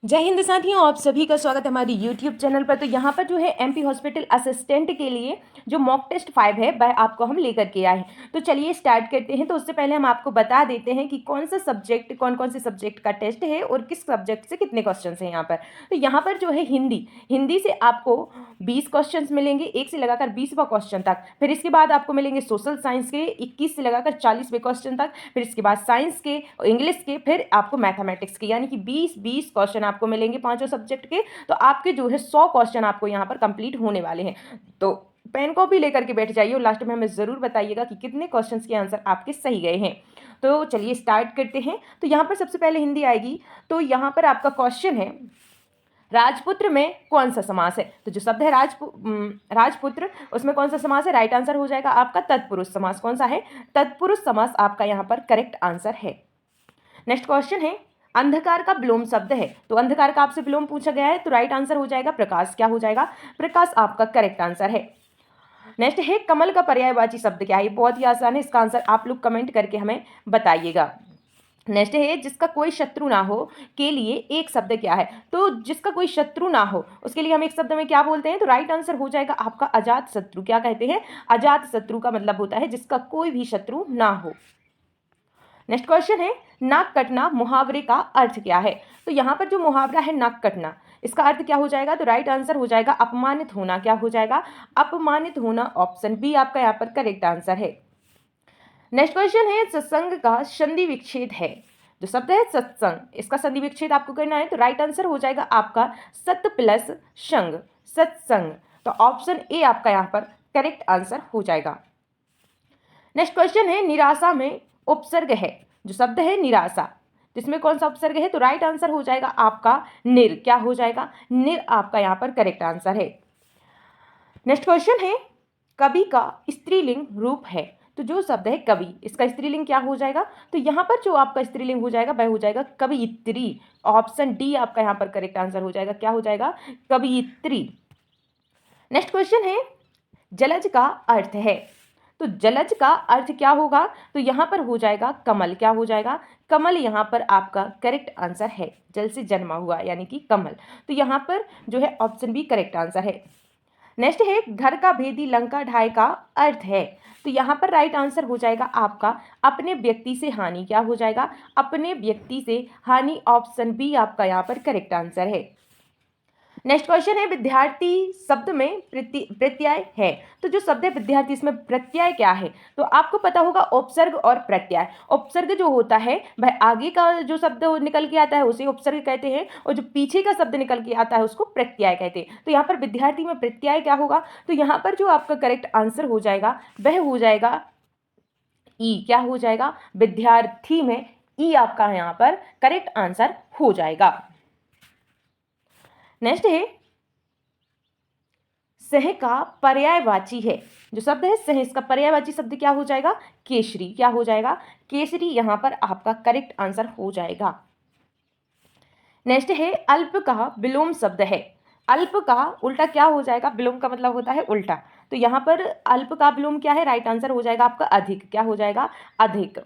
जय हिंद साथियों, आप सभी का स्वागत है हमारी यूट्यूब चैनल पर। तो यहाँ पर जो है एमपी हॉस्पिटल असिस्टेंट के लिए जो मॉक टेस्ट 5 है वह आपको हम लेकर के आए हैं। तो चलिए स्टार्ट करते हैं। तो उससे पहले हम आपको बता देते हैं कि कौन कौन से सब्जेक्ट का टेस्ट है और किस सब्जेक्ट से कितने क्वेश्चन हैं यहाँ पर। तो यहाँ पर जो है हिंदी से आपको 20 क्वेश्चन मिलेंगे, 1 से लगाकर 20वां क्वेश्चन तक। फिर इसके बाद आपको मिलेंगे सोशल साइंस के 21 से लगाकर 40वें क्वेश्चन तक। फिर इसके बाद साइंस के, इंग्लिश के, फिर आपको मैथमेटिक्स के, यानी कि 20 क्वेश्चन आपको मिलेंगे पांचों सब्जेक्ट के। तो आपके जो है 100 क्वेश्चन आपको यहाँ पर कंप्लीट होने वाले हैं। तो पेन कॉपी लेकर के बैठ जाइए और लास्ट में हमें ज़रूर बताइएगा कि कितने क्वेश्चंस के आंसर आपके सही गए हैं। तो चलिए स्टार्ट करते हैं। तो यहाँ पर सबसे पहले हिंदी आएगी। तो यहाँ पर आपका क्वेश्चन है, राजपुत्र में कौन सा समास है? तो जो शब्द है राजपुत्र, उसमें कौन सा समास है? राइट आंसर हो जाएगा आपका तत्पुरुष समास। कौन सा है? तत्पुरुष समास आपका यहाँ पर करेक्ट आंसर है। नेक्स्ट क्वेश्चन है, अंधकार का विलोम शब्द है। तो अंधकार का आपसे विलोम पूछा गया है, तो राइट आंसर हो जाएगा प्रकाश। क्या हो जाएगा? प्रकाश आपका करेक्ट आंसर है। नेक्स्ट है, कमल का पर्यायवाची शब्द क्या है? बहुत ही आसान है, इसका आंसर आप लोग कमेंट करके हमें बताइएगा। नेक्स्ट है, जिसका कोई शत्रु ना हो के लिए एक शब्द क्या है? तो जिसका कोई शत्रु ना हो उसके लिए हम एक शब्द में क्या बोलते हैं? तो राइट आंसर हो जाएगा आपका अजात शत्रु। क्या कहते हैं? अजात शत्रु का मतलब होता है जिसका कोई भी शत्रु ना हो। नेक्स्ट क्वेश्चन है, नाक कटना मुहावरे का अर्थ क्या है? तो यहाँ पर जो मुहावरा है नाक कटना, इसका अर्थ क्या हो जाएगा? तो राइट आंसर हो जाएगा अपमानित होना। क्या हो जाएगा? अपमानित होना। ऑप्शन बी आपका यहाँ पर करेक्ट आंसर है। नेक्स्ट क्वेश्चन है, सत्संग का संधि विच्छेद है। जो शब्द है सत्संग, इसका संधि विच्छेद आपको करना है, तो राइट आंसर हो जाएगा आपका सत प्लस संग, सत्संग। तो ऑप्शन ए आपका यहाँ पर करेक्ट आंसर हो जाएगा। नेक्स्ट क्वेश्चन है, निराशा में उपसर्ग है। जो शब्द है निराशा, जिसमें कौन सा उपसर्ग है? तो राइट आंसर हो जाएगा आपका निर। क्या हो जाएगा? निर आपका यहाँ पर करेक्ट आंसर है। नेक्स्ट क्वेश्चन है, कवि का स्त्रीलिंग रूप है। तो जो शब्द है कवि, इसका स्त्रीलिंग क्या हो जाएगा? तो यहाँ पर जो आपका स्त्रीलिंग हो जाएगा वह हो जाएगा कवयित्री। ऑप्शन डी आपका यहाँ पर करेक्ट आंसर हो जाएगा। क्या हो जाएगा? कवयित्री। नेक्स्ट क्वेश्चन है, जलज का अर्थ है। तो जलज का अर्थ क्या होगा? तो यहाँ पर हो जाएगा कमल। क्या हो जाएगा? कमल यहाँ पर आपका करेक्ट आंसर है। जल से जन्मा हुआ यानी कि कमल। तो यहाँ पर जो है ऑप्शन बी करेक्ट आंसर है। नेक्स्ट है, घर का भेदी लंका ढाई का अर्थ है। तो यहाँ पर राइट आंसर हो जाएगा आपका अपने व्यक्ति से हानि। क्या हो जाएगा? अपने व्यक्ति से हानि। ऑप्शन बी आपका यहाँ पर करेक्ट आंसर है। नेक्स्ट क्वेश्चन है, विद्यार्थी शब्द में प्रत्यय है। तो जो शब्द है विद्यार्थी, इसमें प्रत्यय क्या है? तो आपको पता होगा उपसर्ग और प्रत्यय। उपसर्ग जो होता है वह आगे का जो शब्द निकल के आता है उसे उपसर्ग कहते हैं, और जो पीछे का शब्द निकल के आता है उसको प्रत्यय कहते हैं। तो यहाँ पर विद्यार्थी में प्रत्यय क्या होगा? तो यहाँ पर जो आपका करेक्ट आंसर हो जाएगा वह हो जाएगा ई। क्या हो जाएगा? विद्यार्थी में ई आपका यहाँ पर करेक्ट आंसर हो जाएगा। नेक्स्ट है, सह का पर्यायवाची है। जो शब्द है सह, इसका पर्यायवाची शब्द क्या हो जाएगा? केसरी। क्या हो जाएगा? केसरी यहाँ पर आपका करेक्ट आंसर हो जाएगा। नेक्स्ट है, अल्प का विलोम शब्द है। अल्प का उल्टा क्या हो जाएगा? विलोम का मतलब होता है उल्टा। तो यहाँ पर अल्प का विलोम क्या है? राइट आंसर हो जाएगा आपका अधिक। क्या हो जाएगा? अधिक।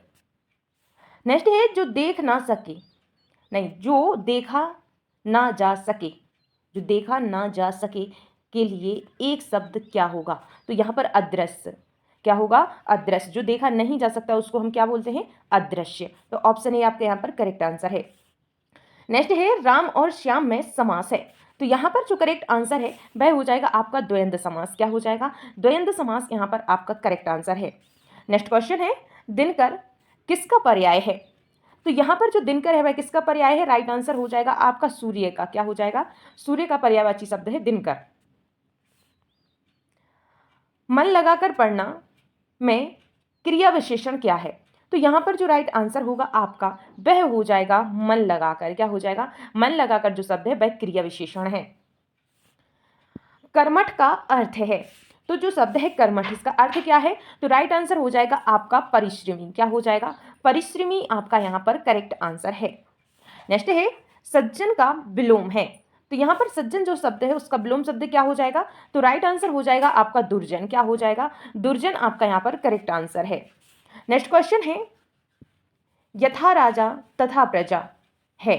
नेक्स्ट है, जो देख ना सके, नहीं, जो देखा ना जा सके, जो देखा ना जा सके के लिए एक शब्द क्या होगा? तो यहाँ पर अदृश्य। क्या होगा? अदृश्य। जो देखा नहीं जा सकता उसको हम क्या बोलते हैं? अदृश्य। तो ऑप्शन ए आपके यहाँ पर करेक्ट आंसर है। नेक्स्ट है, राम और श्याम में समास है। तो यहाँ पर जो करेक्ट आंसर है वह हो जाएगा आपका द्वंद्व समास। क्या हो जाएगा? द्वंद्व समास यहाँ पर आपका करेक्ट आंसर है। नेक्स्ट क्वेश्चन है, दिनकर किसका पर्याय है? तो यहाँ पर जो दिनकर है वह किसका पर्याय है? राइट आंसर हो जाएगा आपका सूर्य का। क्या हो जाएगा? सूर्य का पर्यायवाची शब्द है दिनकर। मन लगाकर पढ़ना में क्रिया विशेषण क्या है? तो यहाँ पर जो राइट आंसर होगा आपका वह हो जाएगा मन लगाकर। क्या हो जाएगा? मन लगाकर जो शब्द है वह क्रिया विशेषण है। कर्मठ का अर्थ है। तो जो शब्द है कर्मठ, इसका अर्थ क्या है? तो राइट आंसर हो जाएगा आपका परिश्रमी। क्या हो जाएगा? परिश्रमी आपका यहाँ पर करेक्ट आंसर है। नेक्स्ट है, सज्जन का विलोम है। तो यहाँ पर सज्जन जो शब्द है उसका विलोम शब्द क्या हो जाएगा? तो राइट आंसर हो जाएगा आपका दुर्जन। क्या हो जाएगा? दुर्जन आपका यहाँ पर करेक्ट आंसर है। नेक्स्ट क्वेश्चन है, यथा राजा तथा प्रजा है।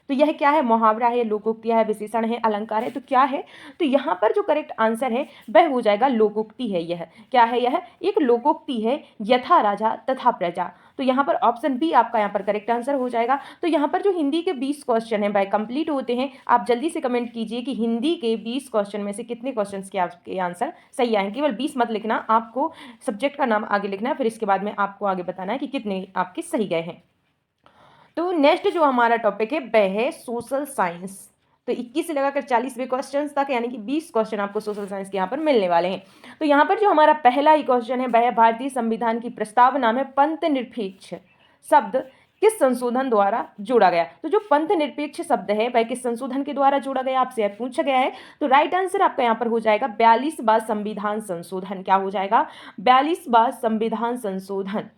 तो यह क्या है, मुहावरा है, लोकोक्ति है, विशेषण है, अलंकार है, तो क्या है, तो यहाँ पर जो करेक्ट आंसर है वह हो जाएगा लोकोक्ति है। यह क्या है, यह एक लोकोक्ति है, यथा राजा तथा प्रजा। तो यहाँ पर ऑप्शन बी आपका यहाँ पर करेक्ट आंसर हो जाएगा। तो यहाँ पर जो हिंदी के 20 क्वेश्चन हैं वह कंप्लीट होते हैं। आप जल्दी से कमेंट कीजिए कि हिंदी के 20 क्वेश्चन में से कितने क्वेश्चन के आपके आंसर सही आए। केवल 20 मत लिखना, आपको सब्जेक्ट का नाम आगे लिखना है, फिर इसके बाद में आपको आगे बताना है कि कितने आपके सही गए हैं। तो नेक्स्ट जो हमारा टॉपिक है वह है सोशल साइंस। तो 21 से लगाकर 40वें क्वेश्चन तक यानी कि 20 क्वेश्चन आपको सोशल साइंस के यहाँ पर मिलने वाले हैं। तो यहाँ पर जो हमारा पहला ही क्वेश्चन है वह भारतीय संविधान की प्रस्तावना में पंथ निरपेक्ष शब्द किस संशोधन द्वारा जोड़ा गया। तो जो पंथ निरपेक्ष शब्द है वह किस संशोधन के द्वारा जोड़ा गया, आपसे पूछा गया है। तो राइट आंसर आपका यहाँ पर हो जाएगा 42वां संविधान संशोधन। क्या हो जाएगा, 42वां संविधान संशोधन।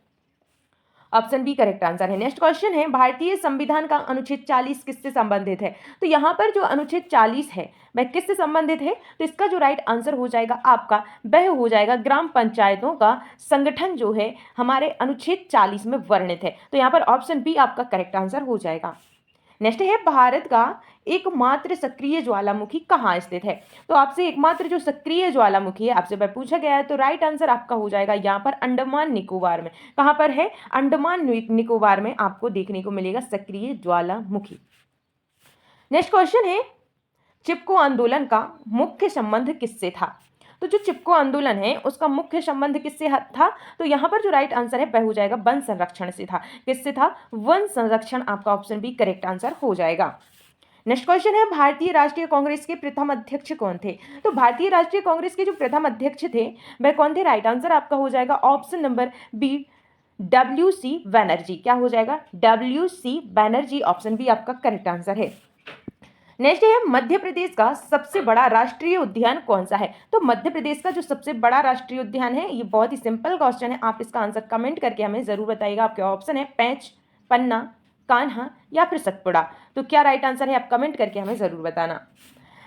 ऑप्शन बी करेक्ट आंसर है। नेक्स्ट क्वेश्चन है भारतीय संविधान का अनुच्छेद 40 किससे संबंधित है। तो यहाँ पर जो अनुच्छेद 40 है वह किससे संबंधित है, तो इसका जो राइट आंसर हो जाएगा आपका वह हो जाएगा ग्राम पंचायतों का संगठन जो है हमारे अनुच्छेद 40 में वर्णित है। तो यहाँ पर ऑप्शन बी आपका करेक्ट आंसर हो जाएगा। नेक्स्ट है भारत का एकमात्र सक्रिय ज्वालामुखी कहाँ स्थित है। तो आपसे एकमात्र जो सक्रिय ज्वालामुखी है आपसे वह पूछा गया है। तो राइट आंसर आपका हो जाएगा यहाँ पर अंडमान निकोबार में। कहाँ पर है, अंडमान निकोबार में आपको देखने को मिलेगा सक्रिय ज्वालामुखी। नेक्स्ट क्वेश्चन है चिपको आंदोलन का मुख्य संबंध किससे था। तो जो चिपको आंदोलन है उसका मुख्य संबंध किससे था, तो यहाँ पर जो राइट आंसर है वह हो जाएगा वन संरक्षण से था। किससे था, वन संरक्षण। आपका ऑप्शन बी करेक्ट आंसर हो जाएगा। नेक्स्ट क्वेश्चन है भारतीय राष्ट्रीय कांग्रेस के प्रथम अध्यक्ष कौन थे। तो भारतीय राष्ट्रीय कांग्रेस के जो प्रथम अध्यक्ष थे वह कौन थे, राइट आंसर आपका हो जाएगा option number B WC Banerjee. क्या हो जाएगा, WC बनर्जी। ऑप्शन बी आपका करेक्ट आंसर है। नेक्स्ट है मध्य प्रदेश का सबसे बड़ा राष्ट्रीय उद्यान कौन सा है। तो मध्य प्रदेश का जो सबसे बड़ा राष्ट्रीय उद्यान है, ये बहुत ही सिंपल क्वेश्चन है, आप इसका आंसर कमेंट करके हमें जरूर बताइएगा। आपके ऑप्शन है पेंच, पन्ना, कान्हा या फिर सतपुड़ा। तो क्या राइट आंसर है, आप कमेंट करके हमें जरूर बताना।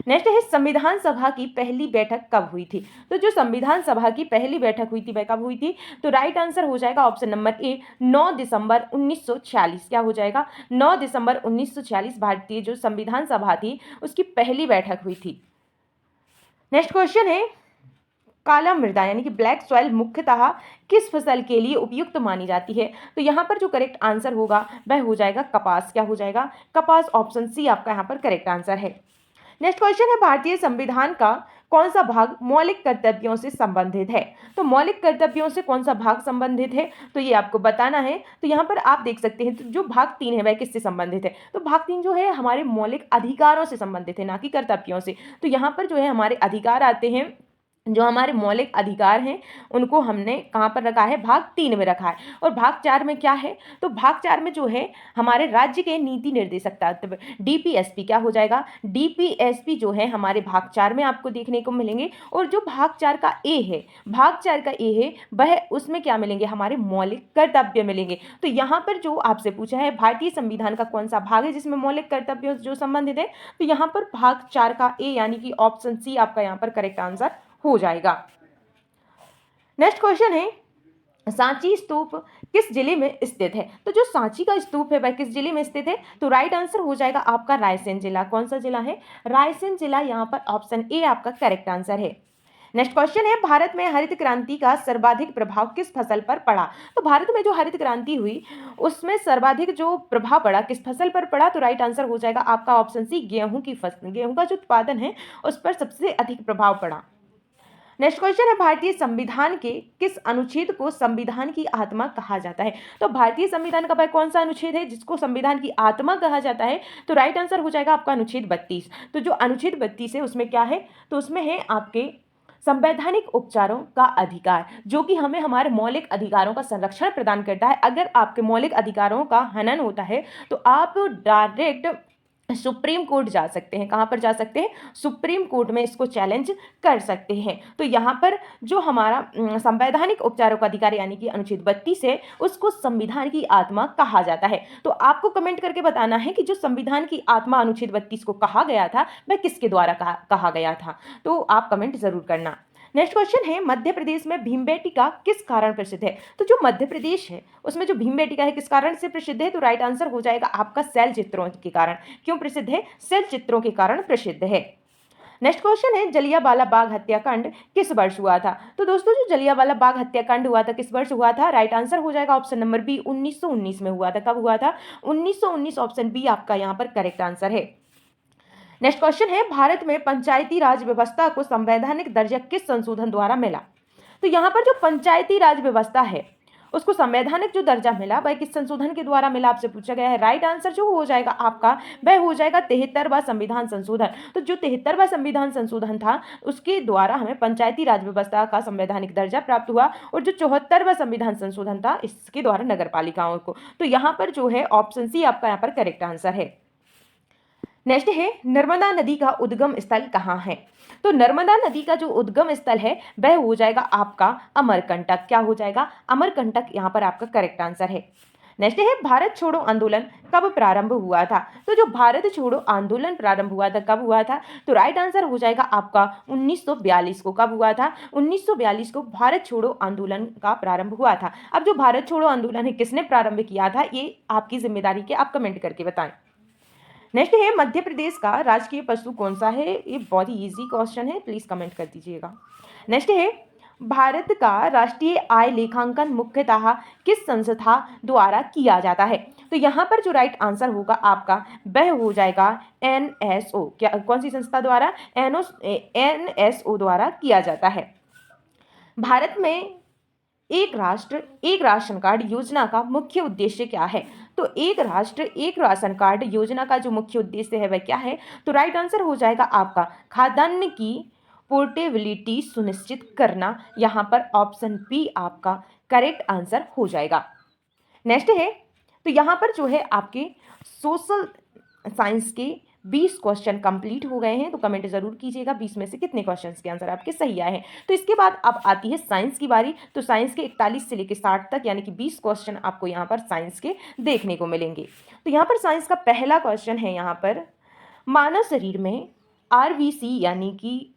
नेक्स्ट है संविधान सभा की पहली बैठक कब हुई थी। तो जो संविधान सभा की पहली बैठक हुई थी वह कब हुई थी, तो राइट आंसर हो जाएगा ऑप्शन नंबर ए 9 दिसंबर 1946। क्या हो जाएगा, 9 दिसंबर 1946 भारतीय जो संविधान सभा थी उसकी पहली बैठक हुई थी। नेक्स्ट क्वेश्चन है काला मृदा यानी कि ब्लैक सॉइल मुख्यतः किस फसल के लिए उपयुक्त मानी जाती है। तो यहाँ पर जो करेक्ट आंसर होगा वह हो जाएगा कपास। क्या हो जाएगा, कपास। ऑप्शन सी आपका यहाँ पर करेक्ट आंसर है। नेक्स्ट क्वेश्चन है भारतीय संविधान का कौन सा भाग मौलिक कर्तव्यों से संबंधित है। तो मौलिक कर्तव्यों से कौन सा भाग संबंधित है, तो ये आपको बताना है। तो यहाँ पर आप देख सकते हैं तो जो भाग 3 है वह किससे संबंधित है, तो भाग 3 जो है हमारे मौलिक अधिकारों से संबंधित है, ना कि कर्तव्यों से। तो यहाँ पर जो है हमारे अधिकार आते हैं, जो हमारे मौलिक अधिकार हैं उनको हमने कहाँ पर रखा है, भाग 3 में रखा है। और भाग 4 में क्या है, तो भाग 4 में जो है हमारे राज्य के नीति निर्देशक तत्व DPSP। क्या हो जाएगा, DPSP जो है हमारे भाग 4 में आपको देखने को मिलेंगे। और जो भाग 4 का ए है, भाग 4 का ए है वह उसमें क्या मिलेंगे, हमारे मौलिक कर्तव्य मिलेंगे। तो यहाँ पर जो आपसे पूछा है भारतीय संविधान का कौन सा भाग है जिसमें मौलिक कर्तव्यों जो संबंधित है, तो यहाँ पर भाग 4 का ए यानी कि ऑप्शन सी आपका यहाँ पर करेक्ट आंसर हो जाएगा। नेक्स्ट क्वेश्चन है सांची स्तूप किस जिले में स्थित है। तो जो सांची का स्तूप है वह किस जिले में स्थित है, तो राइट आंसर हो जाएगा आपका रायसेन जिला। कौन सा जिला है, रायसेन जिला। यहाँ पर ऑप्शन ए आपका करेक्ट आंसर है। नेक्स्ट क्वेश्चन है भारत में हरित क्रांति का सर्वाधिक प्रभाव किस फसल पर पड़ा। तो भारत में जो हरित क्रांति हुई उसमें सर्वाधिक जो प्रभाव पड़ा किस फसल पर पड़ा, तो राइट आंसर हो जाएगा आपका ऑप्शन सी गेहूं की फसल। गेहूं का जो उत्पादन है उस पर सबसे अधिक प्रभाव पड़ा। नेक्स्ट क्वेश्चन है भारतीय संविधान के किस अनुच्छेद को संविधान की आत्मा कहा जाता है। तो भारतीय संविधान का भाई कौन सा अनुच्छेद है जिसको संविधान की आत्मा कहा जाता है, तो राइट आंसर हो जाएगा आपका अनुच्छेद 32। तो जो अनुच्छेद 32 है उसमें क्या है, तो उसमें है आपके संवैधानिक उपचारों का अधिकार, जो कि हमें हमारे मौलिक अधिकारों का संरक्षण प्रदान करता है। अगर आपके मौलिक अधिकारों का हनन होता है तो आप डायरेक्ट सुप्रीम कोर्ट जा सकते हैं। कहाँ पर जा सकते हैं, सुप्रीम कोर्ट में इसको चैलेंज कर सकते हैं। तो यहाँ पर जो हमारा संवैधानिक उपचारों का अधिकार यानी कि अनुच्छेद 32 है उसको संविधान की आत्मा कहा जाता है। तो आपको कमेंट करके बताना है कि जो संविधान की आत्मा अनुच्छेद 32 को कहा गया था वह किसके द्वारा कहा गया था, तो आप कमेंट जरूर करना। नेक्स्ट क्वेश्चन है मध्य प्रदेश में भीमबेटका किस कारण प्रसिद्ध है। तो जो मध्य प्रदेश है उसमें जो भीमबेटका है किस कारण से प्रसिद्ध है, तो राइट आंसर हो जाएगा आपका शैल चित्रों के कारण। क्यों प्रसिद्ध है, शैल चित्रों के कारण प्रसिद्ध है। नेक्स्ट क्वेश्चन है जलियांवाला बाग हत्याकांड किस वर्ष हुआ था। तो दोस्तों जो जलियांवाला बाग हत्याकांड हुआ था किस वर्ष हुआ था, राइट आंसर हो जाएगा ऑप्शन नंबर बी 1919 में हुआ था। कब हुआ था, 1919, ऑप्शन बी आपका यहाँ पर करेक्ट आंसर है। नेक्स्ट क्वेश्चन है भारत में पंचायती राज व्यवस्था को संवैधानिक दर्जा किस संशोधन द्वारा मिला। तो यहाँ पर जो पंचायती राज व्यवस्था है उसको संवैधानिक जो दर्जा मिला वह किस संशोधन के द्वारा मिला, आपसे पूछा गया है। राइट आंसर जो हो जाएगा आपका वह हो जाएगा 73वां संविधान संशोधन। तो जो 73वां संविधान संशोधन था उसके द्वारा हमें पंचायती राज व्यवस्था का संवैधानिक दर्जा प्राप्त हुआ, और जो 74वां संविधान संशोधन था इसके द्वारा नगर पालिकाओं को। तो यहाँ पर जो है ऑप्शन सी आपका यहाँ पर करेक्ट आंसर है। नेक्स्ट है नर्मदा नदी का उद्गम स्थल कहाँ है। तो नर्मदा नदी का जो उद्गम स्थल है वह हो जाएगा आपका अमरकंटक। क्या हो जाएगा, अमरकंटक यहाँ पर आपका करेक्ट आंसर है। नेक्स्ट है भारत छोड़ो आंदोलन कब प्रारंभ हुआ था। तो जो भारत छोड़ो आंदोलन प्रारंभ हुआ था कब हुआ था, तो राइट आंसर हो जाएगा आपका 1942 को। कब हुआ था, 1942 को भारत छोड़ो आंदोलन का प्रारंभ हुआ था। अब जो भारत छोड़ो आंदोलन है किसने प्रारंभ किया था ये आपकी जिम्मेदारी के आप कमेंट करके बताएं। नेक्स्ट है मध्य प्रदेश का राजकीय पशु कौन सा है। ये बहुत ही इजी क्वेश्चन है, प्लीज कमेंट कर दीजिएगा। नेक्स्ट है भारत का राष्ट्रीय आय लेखांकन मुख्यतः किस संस्था द्वारा किया जाता है। तो यहाँ पर जो राइट आंसर होगा आपका वह हो जाएगा NSO। क्या, कौन सी संस्था द्वारा, NSO द्वारा किया जाता है। भारत में एक राष्ट्र एक राशन कार्ड योजना का मुख्य उद्देश्य क्या है। तो एक राष्ट्र एक राशन कार्ड योजना का जो मुख्य उद्देश्य है वह क्या है, तो राइट आंसर हो जाएगा आपका खाद्यान्न की पोर्टेबिलिटी सुनिश्चित करना। यहाँ पर ऑप्शन बी आपका करेक्ट आंसर हो जाएगा। नेक्स्ट है तो यहाँ पर जो है आपके सोशल साइंस के 20 क्वेश्चन कंप्लीट हो गए हैं। तो कमेंट जरूर कीजिएगा 20 में से कितने क्वेश्चंस के आंसर आपके सही आए हैं। तो इसके बाद अब आती है साइंस की बारी। तो साइंस के 41 से लेकर 60 तक यानी कि 20 क्वेश्चन आपको यहाँ पर साइंस के देखने को मिलेंगे। तो यहाँ पर साइंस का पहला क्वेश्चन है यहाँ पर मानव शरीर में RBC यानी कि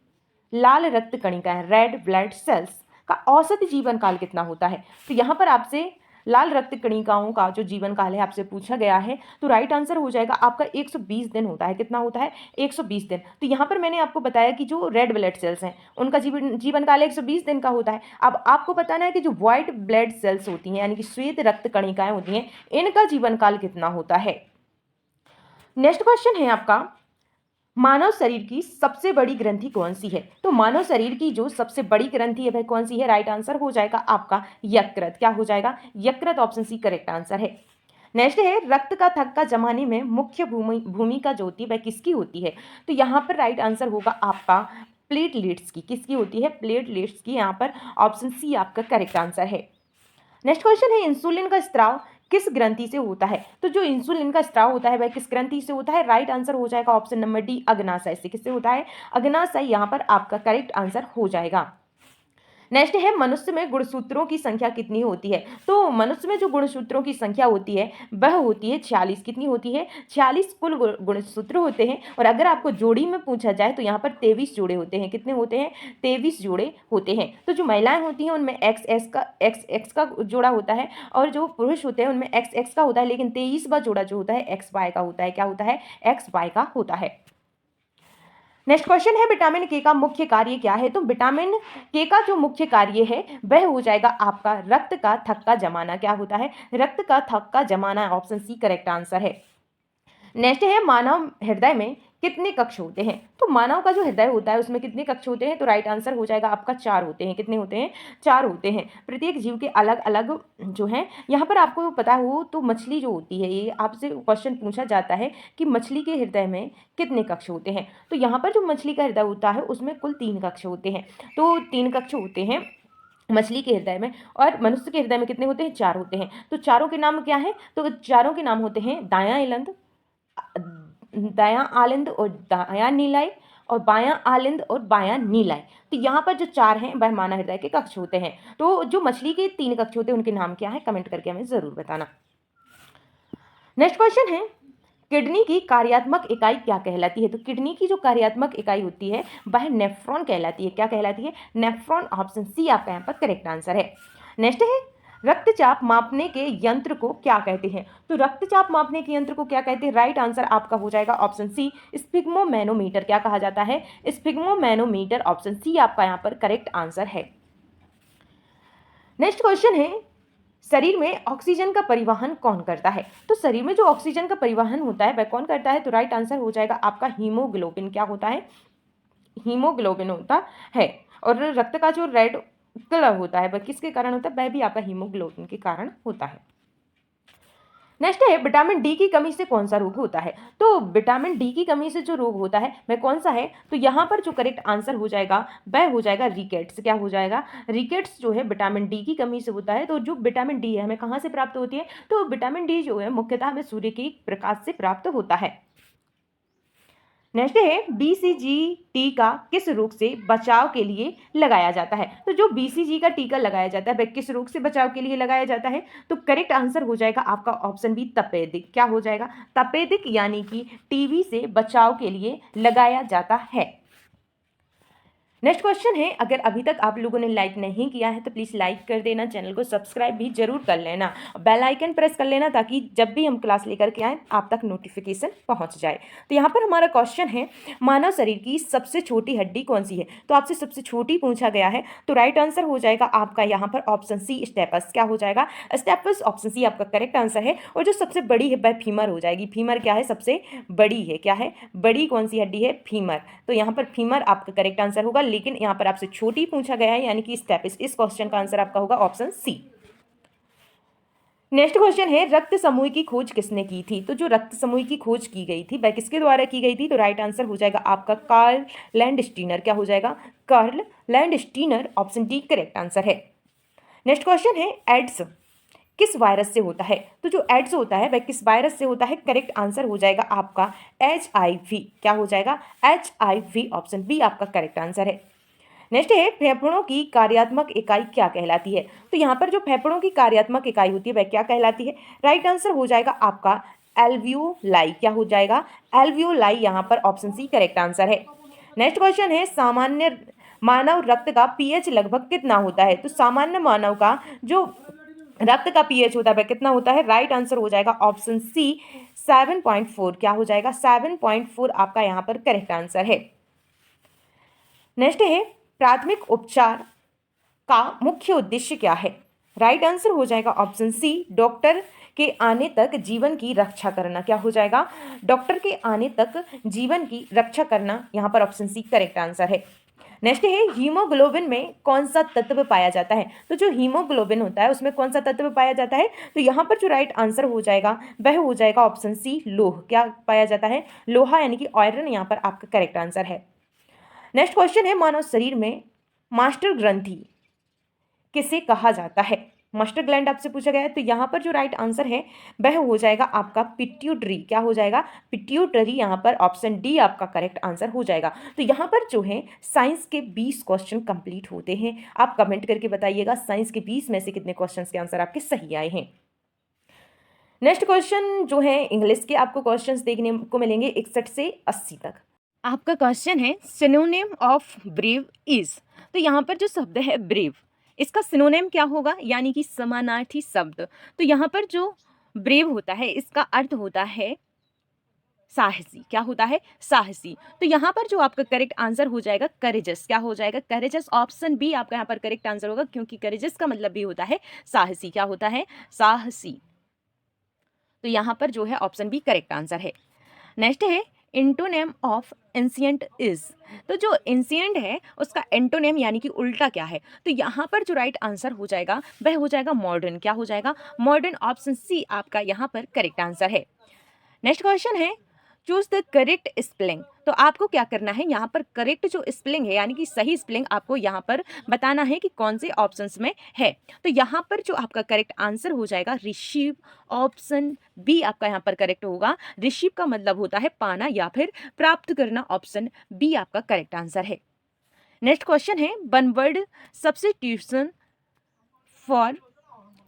लाल रक्त कणिकाएं, रेड ब्लड सेल्स का औसत जीवन काल कितना होता है। तो यहाँ पर आपसे लाल रक्त कणिकाओं का जो जीवन काल है आपसे पूछा गया है। तो राइट आंसर हो जाएगा आपका 120 दिन होता है। कितना होता है, 120 दिन। तो यहाँ पर मैंने आपको बताया कि जो रेड ब्लड सेल्स हैं उनका जीवन काल 120 दिन का होता है। अब आपको बताना है कि जो व्हाइट ब्लड सेल्स होती हैं यानी कि श्वेत रक्त कणिकाएं होती हैं इनका जीवन काल कितना होता है। नेक्स्ट क्वेश्चन है आपका मानव शरीर की सबसे बड़ी ग्रंथि कौन सी है। तो मानव शरीर की जो सबसे बड़ी ग्रंथि है वह कौन सी है, राइट आंसर हो जाएगा आपका यकृत। क्या हो जाएगा, यकृत, ऑप्शन सी करेक्ट आंसर है। नेक्स्ट है रक्त का थक्का जमाने में मुख्य भूमिका जो होती है वह किसकी होती है। तो यहाँ पर राइट आंसर होगा आपका प्लेटलेट्स की। किसकी होती है, प्लेटलेट्स की। यहाँ पर ऑप्शन सी आपका करेक्ट आंसर है। नेक्स्ट क्वेश्चन है इंसुलिन का स्त्राव किस ग्रंथि से होता है। तो जो इंसुलिन का स्त्राव होता है वह किस ग्रंथि से होता है, राइट आंसर हो जाएगा ऑप्शन नंबर डी अग्नाशय से। किससे होता है, अग्नाशय। यहाँ पर आपका करेक्ट आंसर हो जाएगा। नेक्स्ट है मनुष्य में गुणसूत्रों की संख्या कितनी होती है। तो मनुष्य में जो गुणसूत्रों की संख्या होती है वह होती है 46। कितनी होती है, 46 कुल गुणसूत्र होते हैं। और अगर आपको जोड़ी में पूछा जाए तो यहाँ पर 23 जोड़े होते हैं। कितने होते हैं, 23 जोड़े होते हैं। तो जो महिलाएं होती हैं उनमें XX का जोड़ा होता है और जो पुरुष होते हैं उनमें XX का होता है, लेकिन 23वां जोड़ा जो होता है XY का होता है। क्या होता है, XY का होता है। नेक्स्ट क्वेश्चन है विटामिन के का मुख्य कार्य क्या है। तो विटामिन के का जो मुख्य कार्य है वह हो जाएगा आपका रक्त का थक्का जमाना। क्या होता है, रक्त का थक्का जमाना, ऑप्शन सी करेक्ट आंसर है। नेक्स्ट है मानव हृदय में कितने कक्ष होते हैं। तो मानव का जो हृदय होता है उसमें कितने कक्ष होते हैं, तो राइट आंसर हो जाएगा आपका 4 होते हैं। कितने होते हैं, 4 होते हैं। प्रत्येक जीव के अलग अलग जो है, यहाँ पर आपको पता हो तो मछली जो होती है, ये आपसे क्वेश्चन पूछा जाता है कि मछली के हृदय में कितने कक्ष होते हैं। तो यहाँ पर जो मछली का हृदय होता है उसमें कुल 3 कक्ष होते हैं। तो 3 कक्ष होते हैं मछली के हृदय में, और मनुष्य के हृदय में कितने होते हैं, 4 होते हैं। तो चारों के नाम क्या है, तो चारों के नाम होते हैं दायां आलिंद और दायां नीलाई, और बायां आलिंद और बायां नीलाई। तो यहाँ पर जो 4 हैं वह मानव हृदय के कक्ष होते हैं। तो जो मछली के 3 कक्ष होते हैं उनके नाम क्या है, कमेंट करके हमें जरूर बताना। नेक्स्ट क्वेश्चन है किडनी की कार्यात्मक इकाई क्या कहलाती है? तो किडनी की जो कार्यात्मक इकाई होती है वह नेफ्रॉन कहलाती है। क्या कहलाती है? नेफ्रॉन। ऑप्शन सी आपका यहाँ पर करेक्ट आंसर है। नेक्स्ट है, रक्तचाप मापने के यंत्र को क्या कहते हैं? तो रक्तचाप मापने के यंत्र को क्या कहते हैं? राइट आंसर आपका हो जाएगा ऑप्शन सी, स्फिग्मोमैनोमीटर। क्या कहा जाता है? स्फिग्मोमैनोमीटर। ऑप्शन सी आपका यहाँ पर करेक्ट आंसर है। नेक्स्ट क्वेश्चन है, शरीर में ऑक्सीजन का परिवहन कौन करता है? तो शरीर में जो ऑक्सीजन का परिवहन होता है वह कौन करता है? तो राइट आंसर हो जाएगा आपका हीमोग्लोबिन। क्या होता है? हीमोग्लोबिन होता है। और रक्त का जो रेड कलर होता है वह किसके कारण होता है? वह भी आपका हीमोग्लोबिन के कारण होता है। नेक्स्ट है, विटामिन डी की कमी से कौन सा रोग होता है? तो विटामिन डी की कमी से जो रोग होता है वह कौन सा है? तो यहाँ पर जो करेक्ट आंसर हो जाएगा वह हो जाएगा रिकेट्स। क्या हो जाएगा? रिकेट्स जो है विटामिन डी की कमी से होता है। तो जो विटामिन डी है हमें कहाँ से प्राप्त होती है? तो विटामिन डी जो है मुख्यतः हमें सूर्य के प्रकाश से प्राप्त होता है। नेक्स्ट है, बीसीजी टीका किस रोग से बचाव के लिए लगाया जाता है? तो जो बीसीजी का टीका लगाया जाता है वह किस रोग से बचाव के लिए लगाया जाता है? तो करेक्ट आंसर हो जाएगा आपका ऑप्शन बी, तपेदिक। क्या हो जाएगा? तपेदिक, यानी कि टीबी से बचाव के लिए लगाया जाता है। नेक्स्ट क्वेश्चन है, अगर अभी तक आप लोगों ने लाइक नहीं किया है तो प्लीज़ लाइक कर देना, चैनल को सब्सक्राइब भी जरूर कर लेना, बेल आइकन प्रेस कर लेना ताकि जब भी हम क्लास लेकर के आएँ आप तक नोटिफिकेशन पहुंच जाए। तो यहाँ पर हमारा क्वेश्चन है, मानव शरीर की सबसे छोटी हड्डी कौन सी है? तो आपसे सबसे छोटी पूछा गया है। तो राइट आंसर हो जाएगा आपका यहाँ पर ऑप्शन सी, स्टेपस। क्या हो जाएगा? स्टेपस। ऑप्शन सी आपका करेक्ट आंसर है। और जो सबसे बड़ी है वह फीमर हो जाएगी। फीमर क्या है? सबसे बड़ी है। क्या है? बड़ी कौन सी हड्डी है? फीमर। तो यहाँ पर फीमर आपका करेक्ट आंसर होगा, लेकिन यहाँ पर आपसे छोटी पूछा गया है यानी कि स्टेपिस। इस क्वेश्चन का आंसर आपका होगा ऑप्शन सी। नेक्स्ट क्वेश्चन है, रक्त समूह की खोज किसने की थी? तो जो रक्त समूह की खोज की गई थी वह किसके द्वारा की गई थी? तो राइट आंसर हो जाएगा आपका कार्ल लैंडस्टीनर। क्या हो जाएगा? Karl Landsteiner. Option D correct answer है। नेक्स्ट क्वेश्चन है, एड्स किस वायरस से होता है? तो जो एड्स होता है वह किस वायरस से होता है? करेक्ट आंसर हो जाएगा आपका HIV। क्या हो जाएगा? HIV। ऑप्शन बी आपका करेक्ट आंसर है। नेक्स्ट है, फेफड़ों की कार्यात्मक इकाई क्या कहलाती है? तो यहाँ पर जो फेफड़ों की कार्यात्मक इकाई होती है वह क्या कहलाती है? राइट आंसर हो जाएगा आपका एल्वियोलाई। क्या हो जाएगा? एल्वियोलाई। यहाँ पर ऑप्शन सी करेक्ट आंसर है। नेक्स्ट क्वेश्चन है, सामान्य मानव रक्त का पीएच लगभग कितना होता है? तो सामान्य मानव का जो रक्त का पीएच होता है वह कितना होता है? राइट आंसर हो जाएगा ऑप्शन सी 7.4। क्या हो जाएगा? 7.4 आपका यहाँ पर करेक्ट आंसर है। नेक्स्ट है, प्राथमिक उपचार का मुख्य उद्देश्य क्या है? राइट आंसर हो जाएगा ऑप्शन सी, डॉक्टर के आने तक जीवन की रक्षा करना। क्या हो जाएगा? डॉक्टर के आने तक जीवन की रक्षा करना। यहाँ पर ऑप्शन सी करेक्ट आंसर है। नेक्स्ट है, हीमोग्लोबिन में कौन सा तत्व पाया जाता है? तो जो हीमोग्लोबिन होता है उसमें कौन सा तत्व पाया जाता है? तो यहाँ पर जो राइट आंसर हो जाएगा वह हो जाएगा ऑप्शन सी, लोह। क्या पाया जाता है? लोहा, यानी कि आयरन यहाँ पर आपका करेक्ट आंसर है। नेक्स्ट क्वेश्चन है, मानव शरीर में मास्टर ग्रंथि किसे कहा जाता है? मास्टर ग्लैंड आपसे पूछा गया है। तो यहाँ पर जो राइट आंसर है वह हो जाएगा आपका पिट्यूटरी। क्या हो जाएगा? पिट्यूटरी। यहाँ पर ऑप्शन डी आपका करेक्ट आंसर हो जाएगा। तो यहाँ पर जो है साइंस के 20 क्वेश्चन कंप्लीट होते हैं। आप कमेंट करके बताइएगा साइंस के 20 में से कितने क्वेश्चन के आंसर आपके सही आए हैं। नेक्स्ट क्वेश्चन जो है इंग्लिश के, आपको क्वेश्चन देखने को मिलेंगे 61 से 80 तक। आपका क्वेश्चन है, सिनोनिम ऑफ ब्रेव इज। तो यहाँ पर जो शब्द है ब्रेव, इसका सिनोनिम क्या होगा? यानी कि समानार्थी शब्द। तो यहाँ पर जो ब्रेव होता है इसका अर्थ होता है साहसी। क्या होता है? साहसी। तो यहाँ पर जो आपका करेक्ट आंसर हो जाएगा करेजस। क्या हो जाएगा? करेजस। ऑप्शन बी आपका यहाँ पर करेक्ट आंसर होगा, क्योंकि करेजस का मतलब भी होता है साहसी। क्या होता है? साहसी। तो यहाँ पर जो है ऑप्शन बी करेक्ट आंसर है। नेक्स्ट है, एंटोनेम ऑफ एंशिएंट इज। तो जो एंशिएंट है उसका एंटोनेम यानी कि उल्टा क्या है? तो यहाँ पर जो राइट आंसर हो जाएगा वह हो जाएगा मॉडर्न। क्या हो जाएगा? मॉडर्न। ऑप्शन सी आपका यहाँ पर करेक्ट आंसर है। नेक्स्ट क्वेश्चन है, चूज द करेक्ट स्पेलिंग। तो आपको क्या करना है, यहाँ पर करेक्ट जो स्पेलिंग है यानी कि सही स्पेलिंग आपको यहाँ पर बताना है कि कौन से ऑप्शंस में है। तो यहाँ पर जो आपका करेक्ट आंसर हो जाएगा रिसीव। ऑप्शन बी आपका यहाँ पर करेक्ट होगा। रिसीव का मतलब होता है पाना या फिर प्राप्त करना। ऑप्शन बी आपका करेक्ट आंसर है। नेक्स्ट क्वेश्चन है, वन वर्ड सब्स्टिट्यूशन फॉर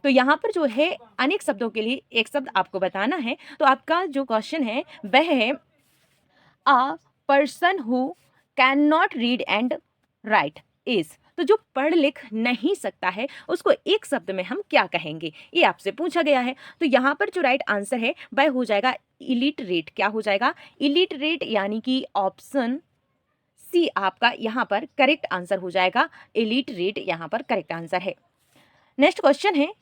तो यहाँ पर जो है अनेक शब्दों के लिए एक शब्द आपको बताना है। तो आपका जो क्वेश्चन है वह है a person who can not read and right is. तो जो पढ़ लिख नहीं सकता है उसको एक शब्द में हम क्या कहेंगे, ये आपसे पूछा गया है। तो यहाँ पर जो राइट आंसर है वह हो जाएगा इलिटरेट। क्या हो जाएगा? इलिटरेट, यानी कि ऑप्शन सी आपका यहाँ पर करेक्ट आंसर हो जाएगा। इलिटरेट यहाँ पर करेक्ट आंसर है। नेक्स्ट क्वेश्चन है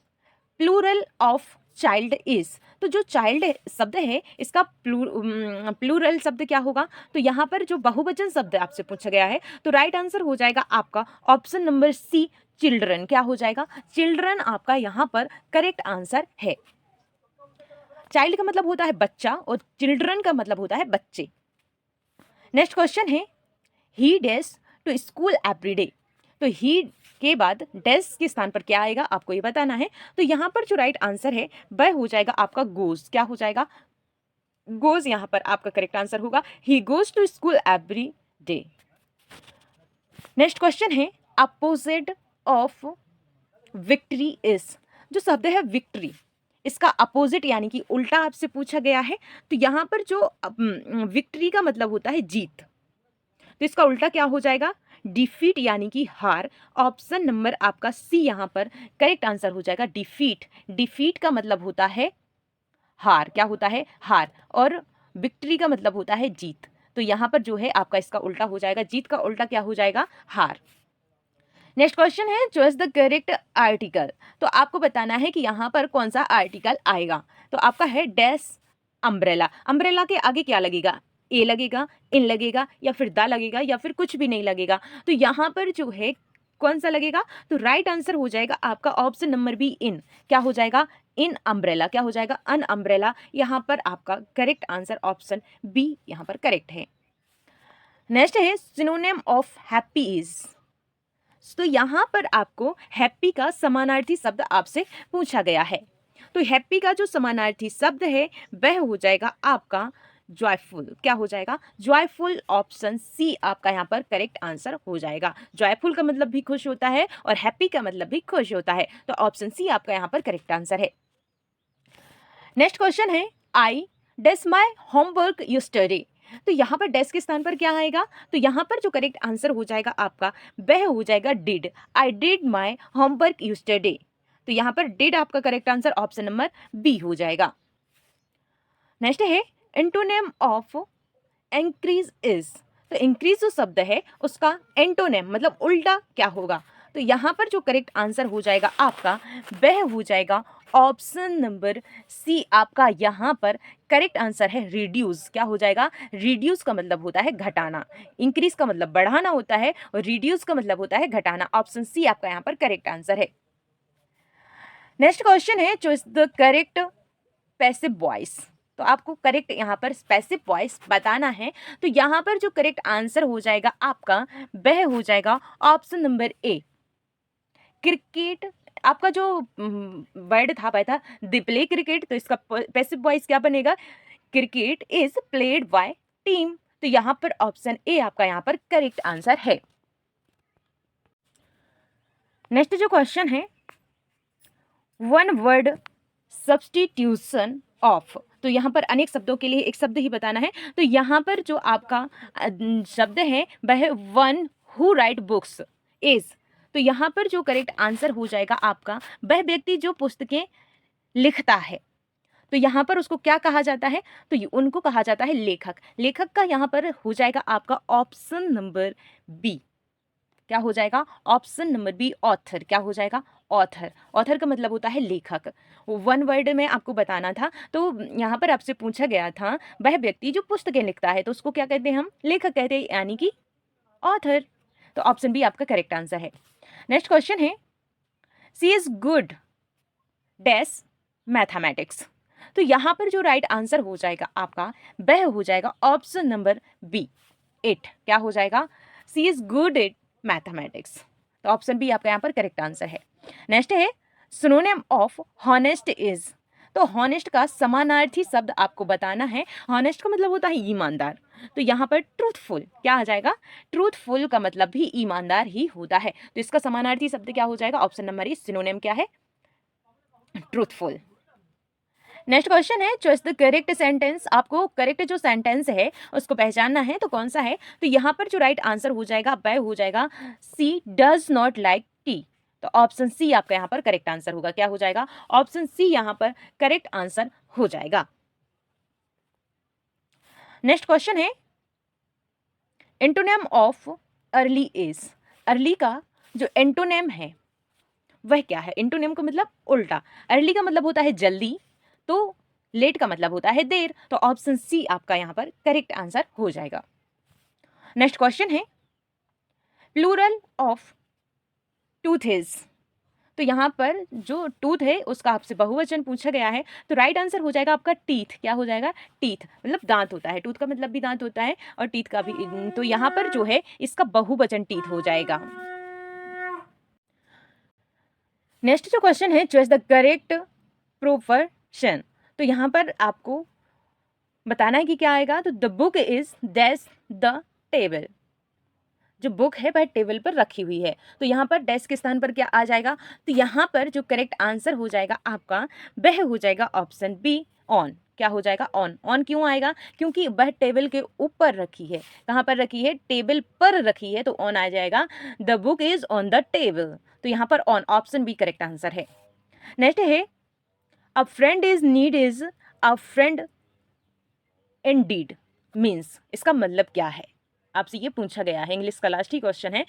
प्लूरल ऑफ चाइल्ड इज। तो जो चाइल्ड शब्द है इसका प्लूरल शब्द क्या होगा? तो यहाँ पर जो बहुवचन शब्द आपसे पूछा गया है तो राइट आंसर हो जाएगा आपका ऑप्शन नंबर सी, चिल्ड्रन। क्या हो जाएगा? चिल्ड्रन आपका यहाँ पर करेक्ट आंसर है। चाइल्ड का मतलब होता है बच्चा और चिल्ड्रन का मतलब होता है बच्चे। नेक्स्ट क्वेश्चन है he days to school every day. तो ही के बाद डेज के स्थान पर क्या आएगा आपको ये बताना है। तो यहाँ पर जो राइट आंसर है वह हो जाएगा आपका गोज। क्या हो जाएगा? गोज यहाँ पर आपका करेक्ट आंसर होगा। He goes to school every day. Next question है अपोजिट ऑफ विक्ट्री इज। जो शब्द है विक्ट्री, इसका अपोजिट यानी कि उल्टा आपसे पूछा गया है। तो यहाँ पर जो विक्ट्री का मतलब होता है जीत, तो इसका उल्टा क्या हो जाएगा? डिफीट यानी कि हार। ऑप्शन नंबर आपका सी यहाँ पर करेक्ट आंसर हो जाएगा। डिफीट, डिफीट का मतलब होता है हार। क्या होता है? हार। और विक्ट्री का मतलब होता है जीत। तो यहाँ पर जो है आपका इसका उल्टा हो जाएगा। जीत का उल्टा क्या हो जाएगा? हार। नेक्स्ट क्वेश्चन है चॉइस द करेक्ट आर्टिकल। तो आपको बताना है कि यहाँ पर कौन सा आर्टिकल आएगा। तो आपका है डैश अम्ब्रेला। अम्ब्रेला के आगे क्या लगेगा? ए लगेगा, इन लगेगा, या फिर द लगेगा, या फिर कुछ भी नहीं लगेगा। तो यहाँ पर जो है कौन सा लगेगा? तो राइट आंसर हो जाएगा आपका ऑप्शन नंबर बी, इन। क्या हो जाएगा? इन अम्ब्रेला। क्या हो जाएगा? अन अम्ब्रेला। यहाँ पर आपका करेक्ट आंसर ऑप्शन बी यहाँ पर करेक्ट है। नेक्स्ट है सिनोनिम ऑफ हैप्पी इज। तो यहाँ पर आपको हैप्पी का समानार्थी शब्द आपसे पूछा गया है। तो हैप्पी का जो समानार्थी शब्द है वह हो जाएगा आपका जॉयफुल। क्या हो जाएगा? जॉयफुल। ऑप्शन सी आपका यहाँ पर करेक्ट आंसर हो जाएगा। जॉयफुल का मतलब भी खुश होता है और हैप्पी का मतलब भी खुश होता है। तो ऑप्शन सी आपका यहाँ पर करेक्ट आंसर है। नेक्स्ट क्वेश्चन है आई डस माई होमवर्क यस्टरडे। तो यहाँ पर डेस्क के स्थान पर क्या आएगा? तो यहाँ पर जो करेक्ट आंसर हो जाएगा आपका वह हो जाएगा did. I did my homework yesterday. तो यहाँ पर डिड आपका correct answer option number B हो जाएगा। नेक्स्ट है एंटोनिम ऑफ इंक्रीज इज। तो इंक्रीज जो शब्द है उसका एंटोनिम मतलब उल्टा क्या होगा? तो यहाँ पर जो करेक्ट आंसर हो जाएगा आपका वह हो जाएगा ऑप्शन नंबर सी आपका यहाँ पर करेक्ट आंसर है रिड्यूस। क्या हो जाएगा? रिड्यूस का मतलब होता है घटाना। इंक्रीज का मतलब बढ़ाना होता है और रिड्यूस का मतलब होता है घटाना। ऑप्शन सी आपका यहाँ पर करेक्ट आंसर है। नेक्स्ट क्वेश्चन है choice the correct passive voice. तो आपको करेक्ट यहाँ पर पैसिव वॉइस बताना है। तो यहाँ पर जो करेक्ट आंसर हो जाएगा आपका वह हो जाएगा ऑप्शन नंबर ए, क्रिकेट। आपका जो वर्ड था वह था द प्ले क्रिकेट। तो इसका पैसिव वॉइस क्या बनेगा? Cricket is played by team. तो यहाँ पर ऑप्शन ए आपका यहाँ पर करेक्ट आंसर है। नेक्स्ट जो क्वेश्चन है वन वर्ड सब्स्टिट्यूशन ऑफ। तो यहाँ पर अनेक शब्दों के लिए एक शब्द ही बताना है। तो यहाँ पर जो आपका शब्द है वह one who right books is. तो यहाँ पर जो करेक्ट आंसर हो जाएगा आपका वह व्यक्ति जो पुस्तकें लिखता है। तो यहाँ पर उसको क्या कहा जाता है? तो उनको कहा जाता है लेखक। लेखक का यहाँ पर हो जाएगा आपका ऑप्शन नंबर बी। क्या हो जाएगा? Option number B author. क्या हो जाएगा? ऑथर। ऑथर का मतलब होता है लेखक। वन वर्ड में आपको बताना था। तो यहाँ पर आपसे पूछा गया था वह व्यक्ति जो पुस्तकें लिखता है तो उसको क्या कहते हैं? हम लेखक कहते हैं, यानी कि ऑथर। तो ऑप्शन बी आपका करेक्ट आंसर है। नेक्स्ट क्वेश्चन है सी इज गुड डैश मैथमेटिक्स। तो यहाँ पर जो राइट आंसर हो जाएगा आपका वह हो जाएगा ऑप्शन नंबर बी, इट। क्या हो जाएगा? सी इज गुड एट मैथमेटिक्स। तो ऑप्शन बी आपका यहाँ पर करेक्ट आंसर है। नेक्स्ट है सिनोनिम ऑफ हॉनेस्ट इज। तो हॉनेस्ट का समानार्थी शब्द आपको बताना है। हॉनेस्ट का मतलब होता है ईमानदार। तो यहाँ पर ट्रूथफुल क्या आ जाएगा? ट्रूथफुल का मतलब भी ईमानदार ही होता है। तो इसका समानार्थी शब्द क्या हो जाएगा? ऑप्शन नंबर ए सिनोनिम क्या है? ट्रूथफुल। नेक्स्ट क्वेश्चन है चॉइस द करेक्ट सेंटेंस। आपको करेक्ट जो सेंटेंस है उसको पहचानना है, तो कौन सा है? तो यहाँ पर जो राइट आंसर हो जाएगा वह हो जाएगा सी डज नॉट लाइक टी। तो ऑप्शन सी आपका यहाँ पर करेक्ट आंसर होगा। क्या हो जाएगा? ऑप्शन सी यहाँ पर करेक्ट आंसर हो जाएगा। नेक्स्ट क्वेश्चन है antonym of early is. Early का जो एंटोनिम है वह क्या है? एंटोनिम का मतलब उल्टा, अर्ली का मतलब होता है जल्दी, तो लेट का मतलब होता है देर। तो ऑप्शन सी आपका यहां पर करेक्ट आंसर हो जाएगा। नेक्स्ट क्वेश्चन है प्लूरल ऑफ टूथ इज। तो यहाँ पर जो टूथ है उसका आपसे बहुवचन पूछा गया है, तो राइट आंसर हो जाएगा आपका टीथ। क्या हो जाएगा? टीथ मतलब दांत होता है, टूथ का मतलब भी दांत होता है और टीथ का भी। तो यहाँ पर जो है इसका बहुवचन टीथ हो जाएगा। नेक्स्ट जो क्वेश्चन है चॉइस द करेक्ट प्रोफेशन। तो यहाँ पर आपको बताना है कि क्या आएगा। तो the book is desk the table. जो बुक है वह टेबल पर रखी हुई है, तो यहाँ पर डेस्क के स्थान पर क्या आ जाएगा? तो यहाँ पर जो करेक्ट आंसर हो जाएगा आपका वह हो जाएगा ऑप्शन बी ऑन। क्या हो जाएगा? ऑन। ऑन क्यों आएगा? क्योंकि वह टेबल के ऊपर रखी है। कहाँ पर रखी है? टेबल पर रखी है, तो ऑन आ जाएगा। The book is on the table, तो यहाँ पर on option B correct answer है। नेक्स्ट है a friend is need is a friend indeed means. इसका मतलब क्या है? आपसे ये पूछा गया है, इंग्लिश का लास्ट ही क्वेश्चन है।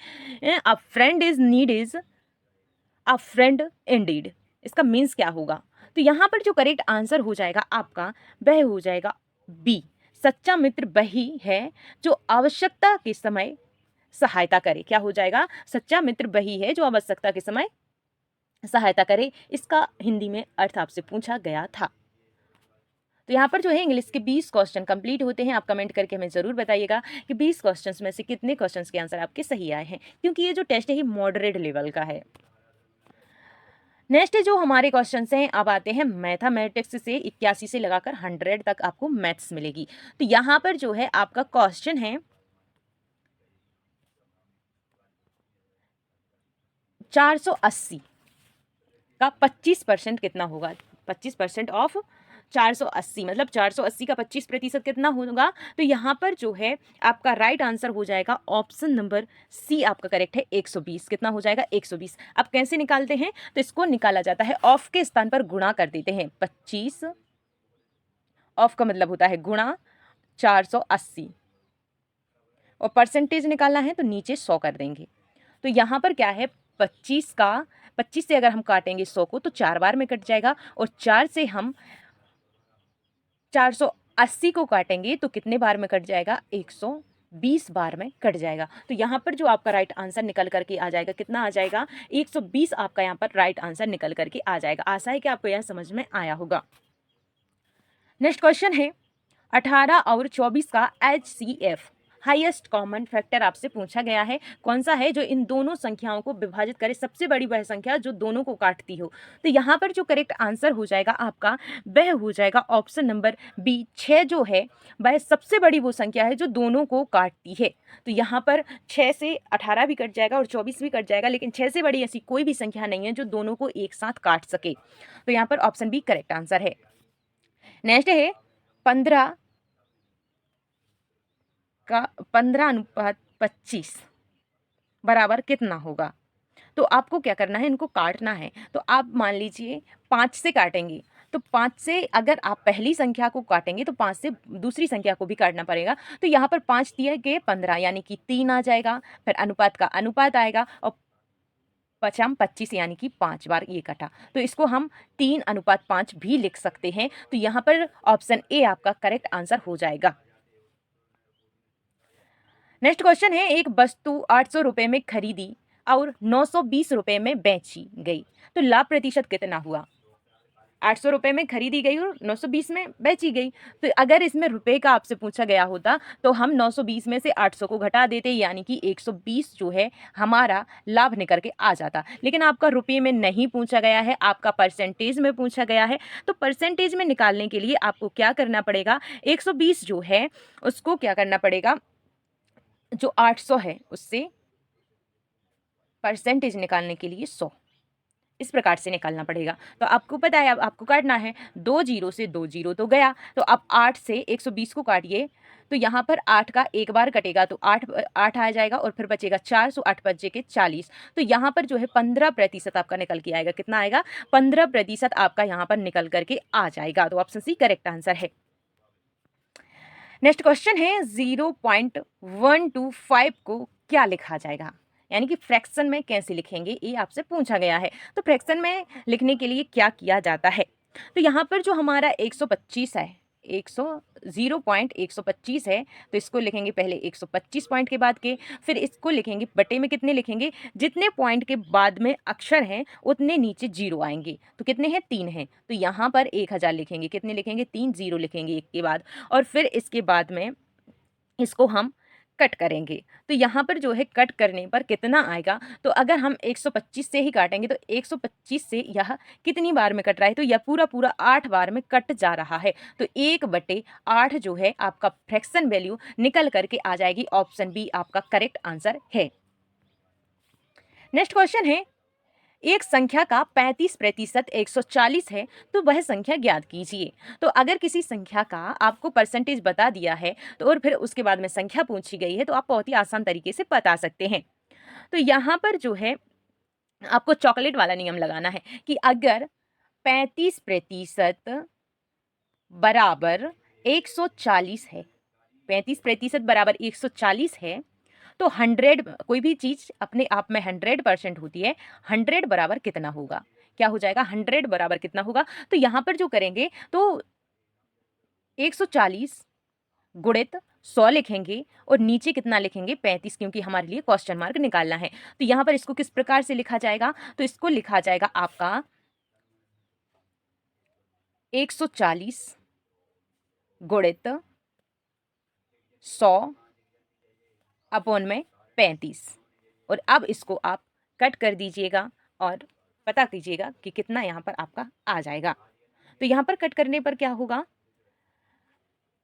A friend is need is a friend Indeed, इसका मीन्स क्या होगा? तो यहाँ पर जो करेक्ट आंसर हो जाएगा आपका वह हो जाएगा बी। सच्चा मित्र वही है जो आवश्यकता के समय सहायता करे। क्या हो जाएगा? सच्चा मित्र वही है जो आवश्यकता के समय सहायता करे। इसका हिंदी में अर्थ आपसे पूछा गया था। तो यहाँ पर जो है इंग्लिश के 20 क्वेश्चन कंप्लीट होते हैं। आप कमेंट करके हमें ज़रूर बताइएगा कि 20 क्वेश्चंस में से कितने क्वेश्चंस के आंसर आपके सही आए हैं, क्योंकि ये जो टेस्ट है ये मॉडरेट लेवल का है। नेक्स्ट जो हमारे क्वेश्चंस हैं अब आते हैं मैथमेटिक्स से। 81 से लगाकर 100 तक आपको मैथ्स मिलेगी। तो यहाँ पर जो है आपका क्वेश्चन है 480 का 25% कितना होगा? 25% ऑफ 480 मतलब 480 का 25% कितना होगा? तो यहाँ पर जो है आपका राइट आंसर हो जाएगा ऑप्शन नंबर सी आपका करेक्ट है 120। कितना हो जाएगा? 120। अब कैसे निकालते हैं? तो इसको निकाला जाता है ऑफ के स्थान पर गुणा कर देते हैं। 25 ऑफ का मतलब होता है गुणा 480 और परसेंटेज निकालना है तो नीचे 100 कर देंगे। तो यहाँ पर क्या है 25 से अगर हम काटेंगे 100 को तो 4 बार में कट जाएगा, और 4 से हम 480 को काटेंगे तो कितने बार में कट जाएगा? 120 बार में कट जाएगा। तो यहाँ पर जो आपका राइट आंसर निकल करके आ जाएगा कितना आ जाएगा? 120 आपका यहाँ पर राइट आंसर निकल करके आ जाएगा। आशा है कि आपको यह समझ में आया होगा। नेक्स्ट क्वेश्चन है 18 और 24 का HCF हाईएस्ट कॉमन फैक्टर आपसे पूछा गया है। कौन सा है जो इन दोनों संख्याओं को विभाजित करे? सबसे बड़ी वह संख्या जो दोनों को काटती हो। तो यहाँ पर जो करेक्ट आंसर हो जाएगा आपका वह हो जाएगा ऑप्शन नंबर बी। 6 जो है वह सबसे बड़ी वो संख्या है जो दोनों को काटती है। तो यहाँ पर 6 से 18 भी कट जाएगा और 24 भी कट जाएगा, लेकिन 6 से बड़ी ऐसी कोई भी संख्या नहीं है जो दोनों को एक साथ काट सके। तो यहाँ पर ऑप्शन बी करेक्ट आंसर है। नेक्स्ट है 15 का 15:25 बराबर कितना होगा? तो आपको क्या करना है? इनको काटना है। तो आप मान लीजिए 5 से काटेंगे, तो 5 से अगर आप पहली संख्या को काटेंगे तो 5 से दूसरी संख्या को भी काटना पड़ेगा। तो यहाँ पर 5 दिए गए 15 यानी कि 3 आ जाएगा, फिर अनुपात का अनुपात आएगा और 5×25 यानी कि 5 बार ये कटा। तो इसको हम 3:5 भी लिख सकते हैं। तो यहाँ पर ऑप्शन ए आपका करेक्ट आंसर हो जाएगा। नेक्स्ट क्वेश्चन है एक वस्तु 800 रुपए में खरीदी और 920 रुपए में बेची गई, तो लाभ प्रतिशत कितना हुआ? 800 रुपए में खरीदी गई और 920 में बेची गई। तो अगर इसमें रुपए का आपसे पूछा गया होता तो हम 920 में से 800 को घटा देते, यानी कि 120 जो है हमारा लाभ निकल के आ जाता। लेकिन आपका रुपये में नहीं पूछा गया है, आपका परसेंटेज में पूछा गया है। तो परसेंटेज में निकालने के लिए आपको क्या करना पड़ेगा? 120 जो है उसको क्या करना पड़ेगा? जो 800 है उससे परसेंटेज निकालने के लिए 100 इस प्रकार से निकालना पड़ेगा। तो आपको पता है अब आपको काटना है, 2 जीरो से 2 जीरो तो गया, तो अब 8 से 120 को काटिए, तो यहाँ पर 8 का एक बार कटेगा तो 8 आ जाएगा और फिर बचेगा 4, सो 8 बचे के 40। तो यहाँ पर जो है 15% आपका निकल के आएगा। कितना आएगा? 15% आपका यहाँ पर निकल करके आ जाएगा। तो ऑप्शन सी करेक्ट आंसर है। नेक्स्ट क्वेश्चन है 0.125 को क्या लिखा जाएगा, यानी कि फ्रैक्शन में कैसे लिखेंगे, ये आपसे पूछा गया है। तो फ्रैक्शन में लिखने के लिए क्या किया जाता है, तो यहाँ पर जो हमारा 125 है, 0.125 है, तो इसको लिखेंगे पहले 125 पॉइंट के बाद के, फिर इसको लिखेंगे बटे में कितने लिखेंगे, जितने पॉइंट के बाद में अक्षर हैं उतने नीचे जीरो आएंगे। तो कितने हैं? 3 हैं, तो यहाँ पर 1000 लिखेंगे। कितने लिखेंगे? 3 जीरो लिखेंगे एक के बाद, और फिर इसके बाद में इसको हम कट करेंगे। तो यहाँ पर जो है कट करने पर कितना आएगा, तो अगर हम 125 से ही काटेंगे तो 125 से यह कितनी बार में कट रहा है, तो यह पूरा पूरा 8 बार में कट जा रहा है। तो 1/8 जो है आपका फ्रैक्शन वैल्यू निकल करके आ जाएगी। ऑप्शन बी आपका करेक्ट आंसर है। नेक्स्ट क्वेश्चन है, एक संख्या का 35% 140 है, तो वह संख्या ज्ञात कीजिए। तो अगर किसी संख्या का आपको परसेंटेज बता दिया है तो और फिर उसके बाद में संख्या पूछी गई है, तो आप बहुत ही आसान तरीके से बता सकते हैं। तो यहाँ पर जो है आपको चॉकलेट वाला नियम लगाना है कि अगर 35% बराबर 140 है, 35% बराबर 140 है, तो 100, कोई भी चीज़ अपने आप में 100% होती है, 100 बराबर कितना होगा, क्या हो जाएगा, 100 बराबर कितना होगा। तो यहाँ पर जो करेंगे तो 140 गुणित 100 लिखेंगे और नीचे कितना लिखेंगे, 35, क्योंकि हमारे लिए क्वेश्चन मार्क निकालना है। तो यहाँ पर इसको किस प्रकार से लिखा जाएगा, तो इसको लिखा जाएगा आपका 140 गुणित 100 अपॉन में 35, और अब इसको आप कट कर दीजिएगा और पता कीजिएगा कि कितना यहाँ पर आपका आ जाएगा। तो यहाँ पर कट करने पर क्या होगा,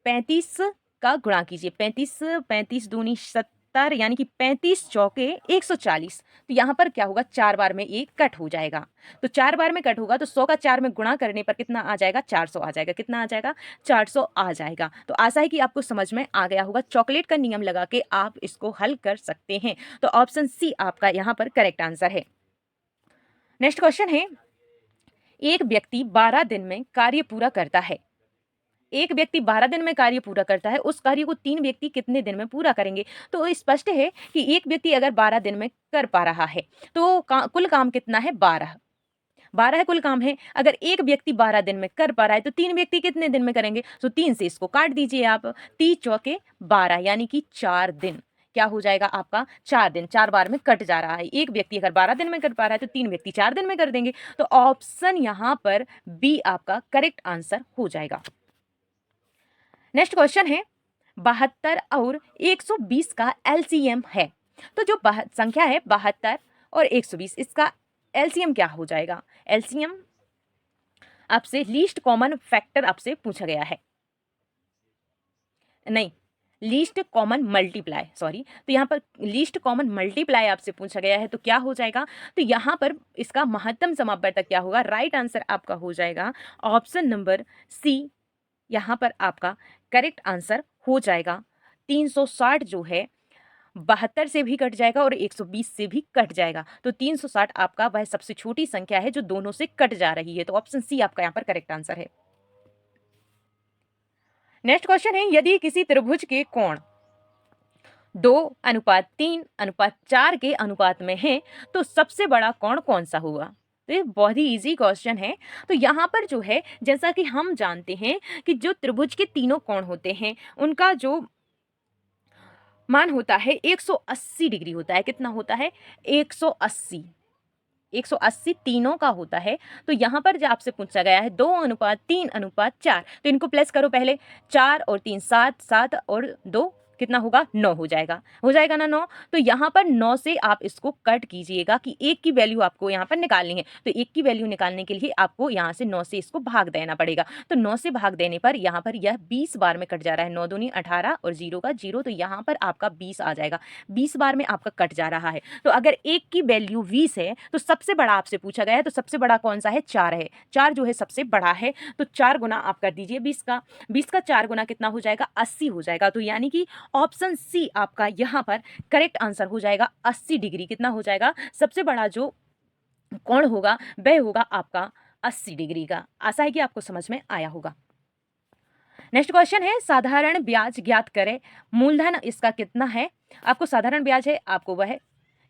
35 का गुणा कीजिए, 35 35 दूनी 70, यानी कि 35 चौके 140। तो यहाँ पर क्या होगा, 4 बार में ये कट हो जाएगा। तो 4 बार में कट होगा तो 100 का 4 में गुणा करने पर कितना आ जाएगा, 400 आ जाएगा। कितना आ जाएगा, 400 आ जाएगा। तो आशा है कि आपको समझ में आ गया होगा। चॉकलेट का नियम लगा के आप इसको हल कर सकते हैं। तो ऑप्शन सी आपका यहाँ पर करेक्ट आंसर है। नेक्स्ट क्वेश्चन है, एक व्यक्ति 12 दिन में कार्य पूरा करता है। एक व्यक्ति 12 दिन में कार्य पूरा करता है, उस कार्य को 3 व्यक्ति कितने दिन में पूरा करेंगे। तो स्पष्ट है कि एक व्यक्ति अगर 12 दिन में कर पा रहा है तो कुल काम कितना है, 12 कुल काम है। अगर एक व्यक्ति 12 दिन में कर पा रहा है तो 3 व्यक्ति कितने दिन में करेंगे, तो 3 से इसको काट दीजिए आप, 30 चौके 12, यानी कि 4 दिन। क्या हो जाएगा आपका, 4 दिन, 4 बार में कट जा रहा है। एक व्यक्ति अगर 12 दिन में कर पा रहा है तो 3 व्यक्ति 4 दिन में कर देंगे। तो ऑप्शन यहाँ पर बी आपका करेक्ट आंसर हो जाएगा। नेक्स्ट क्वेश्चन है, 72 और 120 का एलसीएम है। तो जो संख्या है 72 और 120, इसका एलसीएम क्या हो जाएगा। एलसीएम आपसे लीस्ट कॉमन फैक्टर आपसे पूछा गया है, नहीं, लीस्ट कॉमन मल्टीप्लाई, सॉरी। तो यहाँ पर लीस्ट कॉमन मल्टीप्लाई आपसे पूछा गया है, तो क्या हो जाएगा, तो यहाँ पर इसका महत्तम समापवर्तक क्या होगा। राइट आंसर आपका हो जाएगा ऑप्शन नंबर सी, यहाँ पर आपका करेक्ट आंसर हो जाएगा। 360 जो है 72 से भी कट जाएगा और 120 से भी कट जाएगा। तो 360 आपका वह सबसे छोटी संख्या है जो दोनों से कट जा रही है। तो ऑप्शन सी आपका यहाँ पर करेक्ट आंसर है। नेक्स्ट क्वेश्चन है, यदि किसी त्रिभुज के कोण 2:3:4 के अनुपात में है तो सबसे बड़ा कोण कौन सा होगा। तो ये बहुत ही इजी क्वेश्चन है। तो यहाँ पर जो है, जैसा कि हम जानते हैं कि जो त्रिभुज के तीनों कोण होते हैं उनका जो मान होता है 180 डिग्री होता है। कितना होता है, 180, 180 तीनों का होता है। तो यहाँ पर जो आपसे पूछा गया है 2:3:4, तो इनको प्लस करो पहले, 4 और 3 7, 7 और 2 कितना होगा 9 हो जाएगा ना 9। तो यहाँ पर 9 से आप इसको कट कीजिएगा कि 1 की वैल्यू आपको यहाँ पर निकालनी है। तो 1 की वैल्यू निकालने के लिए आपको यहाँ से 9 से इसको भाग देना पड़ेगा। तो 9 से भाग देने पर यहाँ पर यह 20 बार में कट जा रहा है। 9 दूनी 18 और 0 का 0, तो यहाँ पर आपका 20 आ जाएगा। 20 बार में आपका कट जा रहा है। तो अगर 1 की वैल्यू 20 है तो सबसे बड़ा आपसे पूछा गया है, तो सबसे बड़ा कौन सा है? 4 है। 4 जो है सबसे बड़ा है। तो 4 गुना आप कर दीजिए 20 का। 20 का 4 गुना कितना हो जाएगा? 80 हो जाएगा। तो यानी कि ऑप्शन सी आपका यहाँ पर करेक्ट आंसर हो जाएगा 80 डिग्री। कितना हो जाएगा? सबसे बड़ा जो कोण होगा वह होगा आपका 80 डिग्री का। आशा है कि आपको समझ में आया होगा। नेक्स्ट क्वेश्चन है साधारण ब्याज ज्ञात करें। मूलधन इसका कितना है? आपको साधारण ब्याज है, आपको वह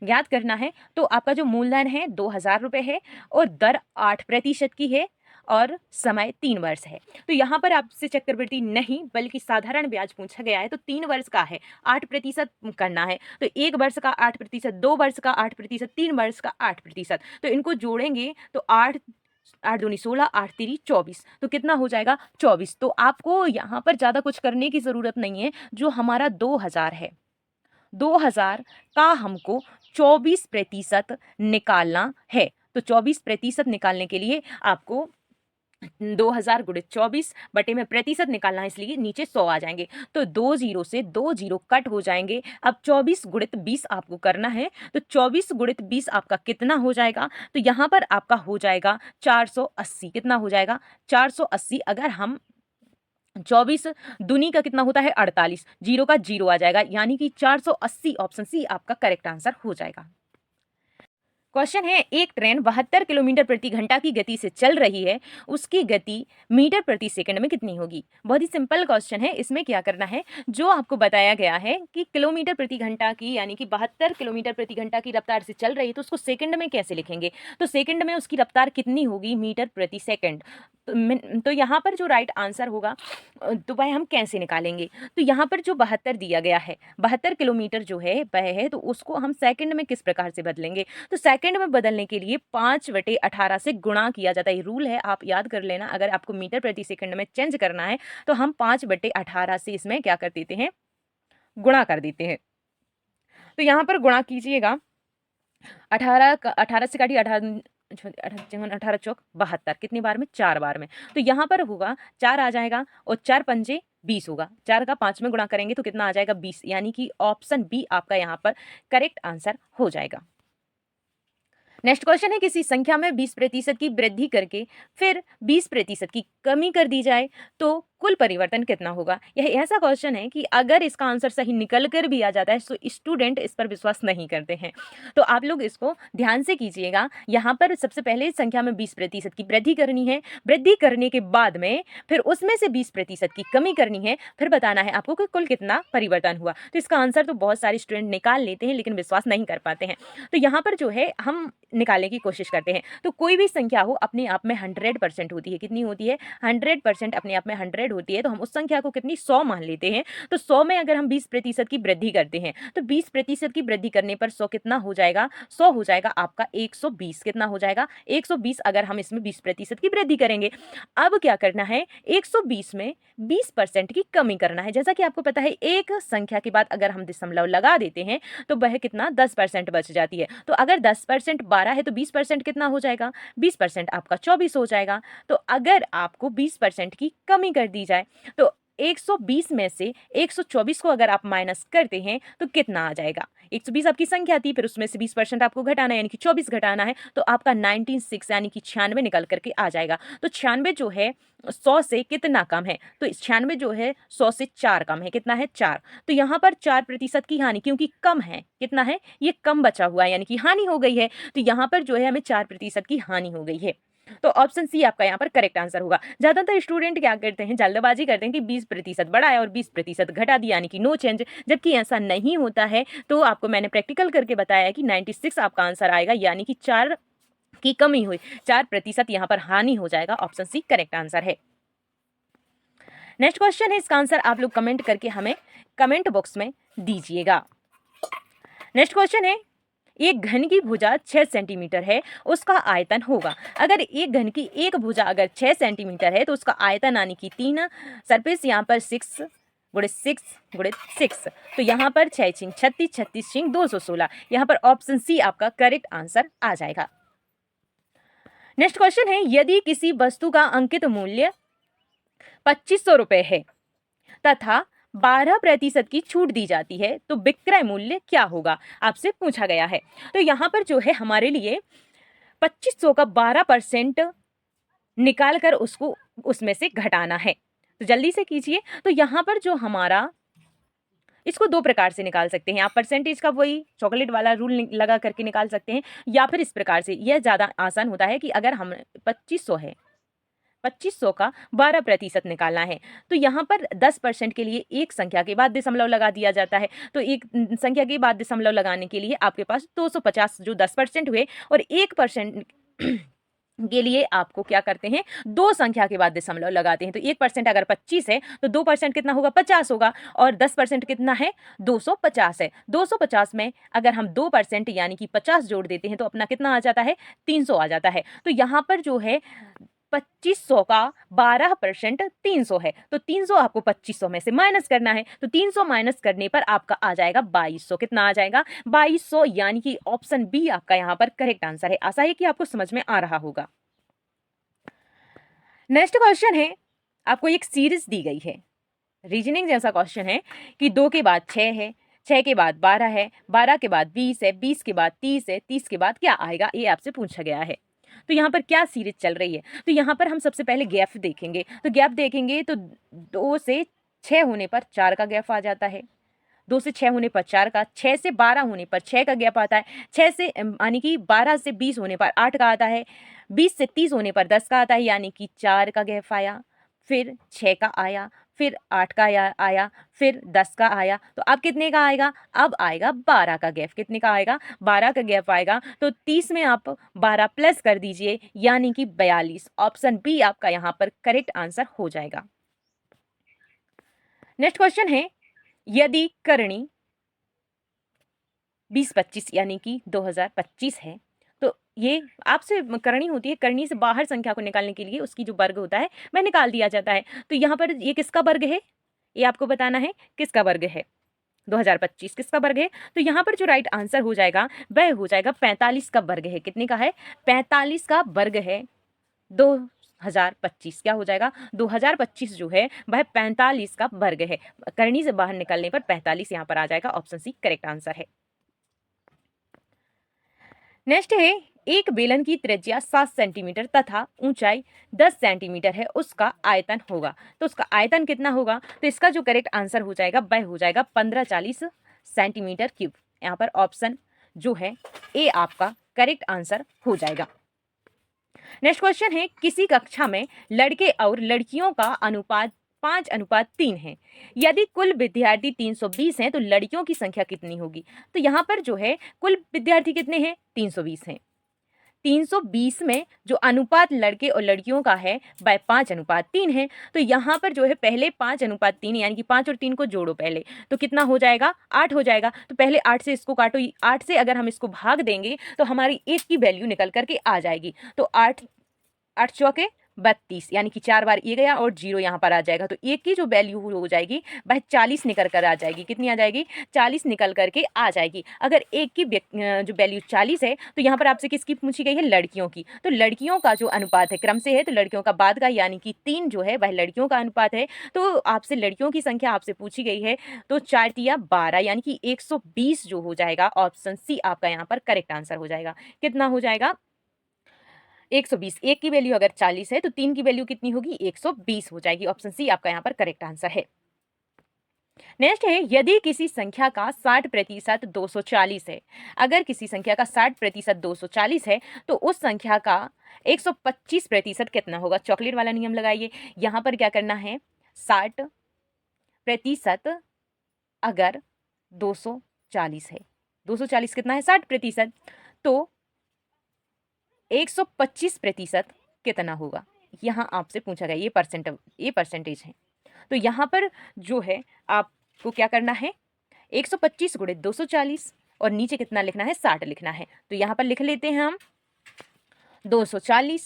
ज्ञात करना है। तो आपका जो मूलधन है 2000 रुपये है और दर 8% की है और समय 3 वर्ष है। तो यहाँ पर आपसे चक्रवृद्धि नहीं बल्कि साधारण ब्याज पूछा गया है। तो 3 वर्ष का है, 8% करना है। तो 1 वर्ष का 8%, 2 वर्ष का 8%, 3 वर्ष का 8%। तो इनको जोड़ेंगे तो 8 दूनी 16, 8 तिरी 24, तो कितना हो जाएगा? 24। तो आपको यहाँ पर ज़्यादा कुछ करने की ज़रूरत नहीं है। जो हमारा 2000 है, 2000 का हमको 24% निकालना है। तो 24% निकालने के लिए आपको 2000 गुणित 24 बटे में प्रतिशत निकालना है, इसलिए नीचे 100 आ जाएंगे। तो 2 जीरो से 2 जीरो कट हो जाएंगे। अब 24 गुणित 20 आपको करना है। तो 24 गुणित 20 आपका कितना हो जाएगा? तो यहाँ पर आपका हो जाएगा 480। कितना हो जाएगा? 480। अगर हम 24 दूनी का कितना होता है? 48, जीरो का जीरो आ जाएगा, यानी कि 480 ऑप्शन सी आपका करेक्ट आंसर हो जाएगा। क्वेश्चन है एक ट्रेन 72 किलोमीटर प्रति घंटा की गति से चल रही है, उसकी गति मीटर प्रति सेकंड में कितनी होगी? बहुत ही सिंपल क्वेश्चन है। इसमें क्या करना है, जो आपको बताया गया है कि किलोमीटर प्रति घंटा की यानी कि 72 किलोमीटर प्रति घंटा की रफ्तार से चल रही है, तो उसको सेकंड में कैसे लिखेंगे? तो सेकंड में उसकी रफ्तार कितनी होगी? मीटर प्रति सेकंड। तो यहाँ पर जो राइट आंसर होगा तो वह हम कैसे निकालेंगे? तो यहाँ पर जो 72 दिया गया है, 72 किलोमीटर जो है वह है, तो उसको हम सेकंड में किस प्रकार से बदलेंगे? तो सेकंड में बदलने के लिए 5/18 से गुणा किया जाता है। रूल है, आप याद कर लेना। अगर आपको मीटर प्रति सेकंड में चेंज करना है तो हम 5/18 से इसमें क्या कर देते हैं? गुणा कर देते हैं। तो यहाँ पर गुणा कीजिएगा। 18 से काटिए, 18 चौक 72, कितनी बार में? 4 बार में। तो यहाँ पर होगा 4 आ जाएगा और 4 पंजे 20 होगा। 4 का 5 में गुणा करेंगे तो कितना आ जाएगा? 20, यानी कि ऑप्शन बी आपका यहाँ पर करेक्ट आंसर हो जाएगा। नेक्स्ट क्वेश्चन है किसी संख्या में 20% की वृद्धि करके फिर 20% की कमी कर दी जाए तो कुल परिवर्तन कितना होगा? यह ऐसा क्वेश्चन है कि अगर इसका आंसर सही निकल कर भी आ जाता है तो स्टूडेंट इस पर विश्वास नहीं करते हैं। तो आप लोग इसको ध्यान से कीजिएगा। यहाँ पर सबसे पहले संख्या में 20% की वृद्धि करनी है। वृद्धि करने के बाद में फिर उसमें से 20% की कमी करनी है। फिर बताना है आपको कि कुल कितना परिवर्तन हुआ। तो इसका आंसर तो बहुत सारे स्टूडेंट निकाल लेते हैं लेकिन विश्वास नहीं कर पाते हैं। तो यहाँ पर जो है हम निकालने की कोशिश करते हैं। तो कोई भी संख्या हो अपने आप में 100% होती है। कितनी होती है? 100% अपने आप में 100 होती है। तो हम उस संख्या को कितनी 100 मान लेते हैं। तो 100 में अगर हम 20% की वृद्धि करते हैं तो 20% की वृद्धि करने पर 100 कितना हो जाएगा? 100 हो जाएगा आपका 120। कितना हो जाएगा? 120 अगर हम इसमें 20% की वृद्धि करेंगे। अब क्या करना है? 120 में 20% की कमी करना है। जैसा कि आपको पता है एक संख्या के बाद अगर हम दशमलव लगा देते हैं तो वह कितना? 10% बच जाती है। तो अगर 10% 12 है तो 20% कितना हो जाएगा? 20% आपका 24 हो जाएगा। तो अगर आपको 20% की कमी कर दी जाए तो 120 में से 124 को अगर आप माइनस करते हैं तो कितना आ जाएगा? 120 आपकी संख्या थी, फिर उसमें से 20% आपको घटाना है यानी कि 24 घटाना है, तो आपका 96 यानी कि 96 निकल करके आ जाएगा। तो 96 जो है 100 से कितना कम है? तो 96 जो है 100 से 4 कम है। कितना है? 4। तो यहाँ पर 4% की हानि, क्योंकि कम है। कितना है? ये कम बचा हुआ है यानी कि हानि हो गई है। तो यहाँ पर जो है हमें 4% की हानि हो गई है। तो ऑप्शन सी आपका यहाँ पर करेक्ट आंसर होगा। ज्यादातर स्टूडेंट क्या करते हैं? जल्दबाजी करते हैं कि 20% बढ़ाया और 20% घटा दिया यानी कि नो चेंज, जबकि ऐसा नहीं होता है। तो आपको मैंने प्रैक्टिकल करके बताया कि 96 आपका आंसर आएगा, यानी कि 4 की कमी हुई, 4% यहाँ पर हानि हो जाएगा। ऑप्शन सी करेक्ट आंसर है। नेक्स्ट क्वेश्चन है, इसका आंसर आप लोग कमेंट करके हमें कमेंट बॉक्स में दीजिएगा। नेक्स्ट क्वेश्चन है एक घन की भुजा 6 सेंटीमीटर है, उसका आयतन होगा। अगर एक घन की एक भुजा अगर 6 सेंटीमीटर है तो उसका आयतन यानी कि 3 सरफेस यहाँ पर 6 गुणित 6 गुणित 6। तो यहाँ पर 6 छिंग 36, 36 छिंग 216। यहाँ पर ऑप्शन सी आपका करेक्ट आंसर आ जाएगा। नेक्स्ट क्वेश्चन है, यदि किसी वस्तु का अंकित मूल्य 2500 रुपए है तथा 12% की छूट दी जाती है तो विक्रय मूल्य क्या होगा, आपसे पूछा गया है। तो यहाँ पर जो है हमारे लिए 2500 का 12% निकाल कर उसको उसमें से घटाना है। तो जल्दी से कीजिए। तो यहाँ पर जो हमारा, इसको दो प्रकार से निकाल सकते हैं आप, परसेंटेज का वही चॉकलेट वाला रूल लगा करके निकाल सकते हैं, या फिर इस प्रकार से, यह ज़्यादा आसान होता है कि अगर हम 2500 है, 2500 का 12% निकालना है, तो यहाँ पर 10% के लिए एक संख्या के बाद दशमलव लगा दिया जाता है। तो एक संख्या के बाद दशमलव लगाने के लिए आपके पास 250 जो 10% हुए, और 1% के लिए आपको क्या करते हैं, दो संख्या के बाद दशमलव लगाते हैं। तो 1% अगर 25 है तो 2% कितना होगा, 50 होगा, और 10% कितना है, 250 है। 250 में अगर हम 2% यानी कि 50 जोड़ देते हैं तो अपना कितना आ जाता है, 300 आ जाता है। तो यहाँ पर जो है 2500 का 12% 300 है, तो 300 आपको 2500 में से माइनस करना है। तो 300 माइनस करने पर आपका आ जाएगा 2200। कितना आ जाएगा, 2200, यानी कि ऑप्शन बी आपका यहाँ पर करेक्ट आंसर है। आशा है कि आपको समझ में आ रहा होगा। नेक्स्ट क्वेश्चन है, आपको एक सीरीज दी गई है, रीजनिंग जैसा क्वेश्चन है कि 2 के बाद 6 है, 6 के बाद 12 है, 12 के बाद 20 है, 20 के बाद 30 है, 30 के बाद क्या आएगा, ये आपसे पूछा गया है। तो यहाँ पर क्या सीरीज चल रही है, तो यहाँ पर हम सबसे पहले गैप देखेंगे। तो गैप देखेंगे तो 2 से 6 होने पर 4 का गैप आ जाता है, 2 से 6 होने पर 4 का, 6 से 12 होने पर 6 का गैप आता है, 6 से यानी कि 12 से 20 होने पर 8 का आता है, 20 से 30 होने पर 10 का आता है, यानी कि 4 का गैप आया, फिर 6 का आया, फिर 8 का आया, फिर 10 का आया। तो अब कितने का आएगा, अब आएगा 12 का गैप। कितने का आएगा, 12 का गैप आएगा। तो 30 में आप 12 प्लस कर दीजिए, यानी कि 42। ऑप्शन बी आपका यहाँ पर करेक्ट आंसर हो जाएगा। नेक्स्ट क्वेश्चन है, यदि करणी 2025 यानी कि 2025 है, तो ये आपसे करनी होती है, करनी से बाहर संख्या को निकालने के लिए उसकी जो वर्ग होता है वह निकाल दिया जाता है। तो यहाँ पर ये किसका वर्ग है, ये आपको बताना है किसका वर्ग है, 2025 किसका वर्ग है। तो यहाँ पर जो राइट आंसर हो जाएगा वह हो जाएगा 45 का वर्ग है। कितने का है, 45 का वर्ग है 2025। क्या हो जाएगा, 2025 जो है वह 45 का वर्ग है। करनी से बाहर निकलने पर 45 यहाँ पर आ जाएगा। ऑप्शन सी करेक्ट आंसर है। नेक्स्ट है, एक बेलन की त्रिज्या 7 सेंटीमीटर तथा ऊंचाई 10 सेंटीमीटर है, उसका आयतन होगा। तो उसका आयतन कितना होगा, तो इसका जो करेक्ट आंसर हो जाएगा वह हो जाएगा 1540 सेंटीमीटर क्यूब। यहाँ पर ऑप्शन जो है ए आपका करेक्ट आंसर हो जाएगा। नेक्स्ट क्वेश्चन है, किसी कक्षा में लड़के और लड़कियों का अनुपात 5:3 है। यदि कुल विद्यार्थी 320 हैं तो लड़कियों की संख्या कितनी होगी। तो यहाँ पर जो है कुल विद्यार्थी कितने हैं, 320 हैं। 320 में जो अनुपात लड़के और लड़कियों का है वह 5:3 है। तो यहाँ पर जो है पहले 5:3 यानी कि 5 और 3 को जोड़ो पहले, तो कितना हो जाएगा, 8 हो जाएगा। तो पहले 8 से इसको काटो, 8 से अगर हम इसको भाग देंगे तो हमारी 1 की वैल्यू निकल करके आ जाएगी। तो 8 8 चौके 32, यानी कि 4 बार ये गया और 0 यहाँ पर आ जाएगा। तो 1 की जो वैल्यू हो जाएगी वह 40 निकल कर आ जाएगी। कितनी आ जाएगी, 40 निकल करके आ जाएगी। अगर 1 की जो वैल्यू 40 है तो यहाँ पर आपसे किसकी पूछी गई है, लड़कियों की। तो लड़कियों का जो अनुपात है क्रम से है, तो लड़कियों का बाद का यानी कि 3 जो है वह लड़कियों का अनुपात है। तो आपसे लड़कियों की संख्या आपसे पूछी गई है, तो 4 तिया 12 यानी कि 120 जो हो जाएगा। ऑप्शन सी आपका यहाँ पर करेक्ट आंसर हो जाएगा। कितना हो जाएगा, 120। 1 की वैल्यू अगर 40 है तो 3 की वैल्यू कितनी होगी, 120 हो जाएगी। ऑप्शन सी आपका यहाँ पर करेक्ट आंसर है। नेक्स्ट है, यदि किसी संख्या का 60% 240 है, अगर किसी संख्या का 60% 240 है तो उस संख्या का 125% कितना होगा। चॉकलेट वाला नियम लगाइए। यहाँ पर क्या करना है, 60% अगर 240 है, 240 कितना है, 60%, तो 125% कितना होगा, यहाँ आपसे पूछा गया। ये परसेंटेज है। तो यहाँ पर जो है आपको क्या करना है, 125 गुणित 240 और नीचे कितना लिखना है, 60 लिखना है। तो यहाँ पर लिख लेते हैं हम 240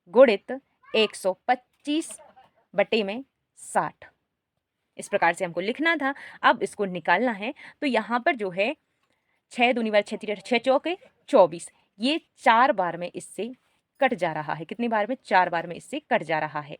गुणित 125/60 इस प्रकार से हमको लिखना था। अब इसको निकालना है तो यहाँ पर जो है 6 दूनी बार 6 तीन 6 चौके 24, ये 4 बार में इससे कट जा रहा है। कितनी बार में? 4 बार में इससे कट जा रहा है।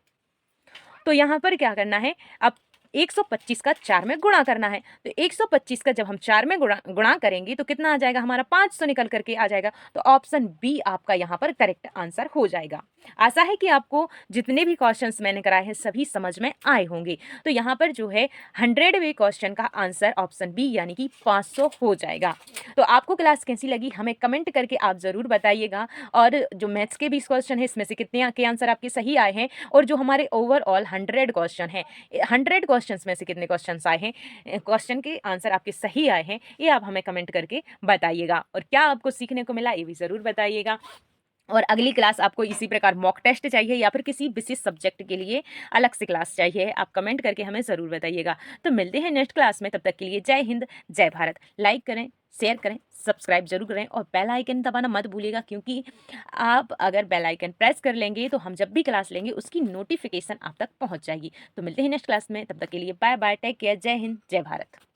तो यहाँ पर क्या करना है, अब 125 का 4 में गुणा करना है। तो 125 का जब हम 4 में गुणा करेंगे तो कितना आ जाएगा हमारा? 500 निकल करके आ जाएगा। तो ऑप्शन बी आपका यहाँ पर करेक्ट आंसर हो जाएगा। आशा है कि आपको जितने भी क्वेश्चंस मैंने कराए हैं सभी समझ में आए होंगे। तो यहाँ पर जो है 100वें क्वेश्चन का आंसर ऑप्शन बी यानी कि 500 हो जाएगा। तो आपको क्लास कैसी लगी हमें कमेंट करके आप ज़रूर बताइएगा। और जो मैथ्स के 20 क्वेश्चन है इसमें से कितने के आंसर आपके सही आए हैं, और जो हमारे ओवरऑल 100 क्वेश्चन है, 100 क्वेश्चंस में से कितने क्वेश्चंस आए हैं, क्वेश्चन के आंसर आपके सही आए हैं, ये आप हमें कमेंट करके बताइएगा। और क्या आपको सीखने को मिला ये भी ज़रूर बताइएगा। और अगली क्लास आपको इसी प्रकार मॉक टेस्ट चाहिए या फिर किसी विशेष सब्जेक्ट के लिए अलग से क्लास चाहिए, आप कमेंट करके हमें ज़रूर बताइएगा। तो मिलते हैं नेक्स्ट क्लास में, तब तक के लिए जय हिंद जय भारत। लाइक करें, शेयर करें, सब्सक्राइब जरूर करें और बेल आइकन दबाना मत भूलिएगा, क्योंकि आप अगर बेल आइकन प्रेस कर लेंगे तो हम जब भी क्लास लेंगे उसकी नोटिफिकेशन आप तक पहुँच जाएगी। तो मिलते हैं नेक्स्ट क्लास में, तब तक के लिए बाय बाय, टेक केयर, जय हिंद जय भारत।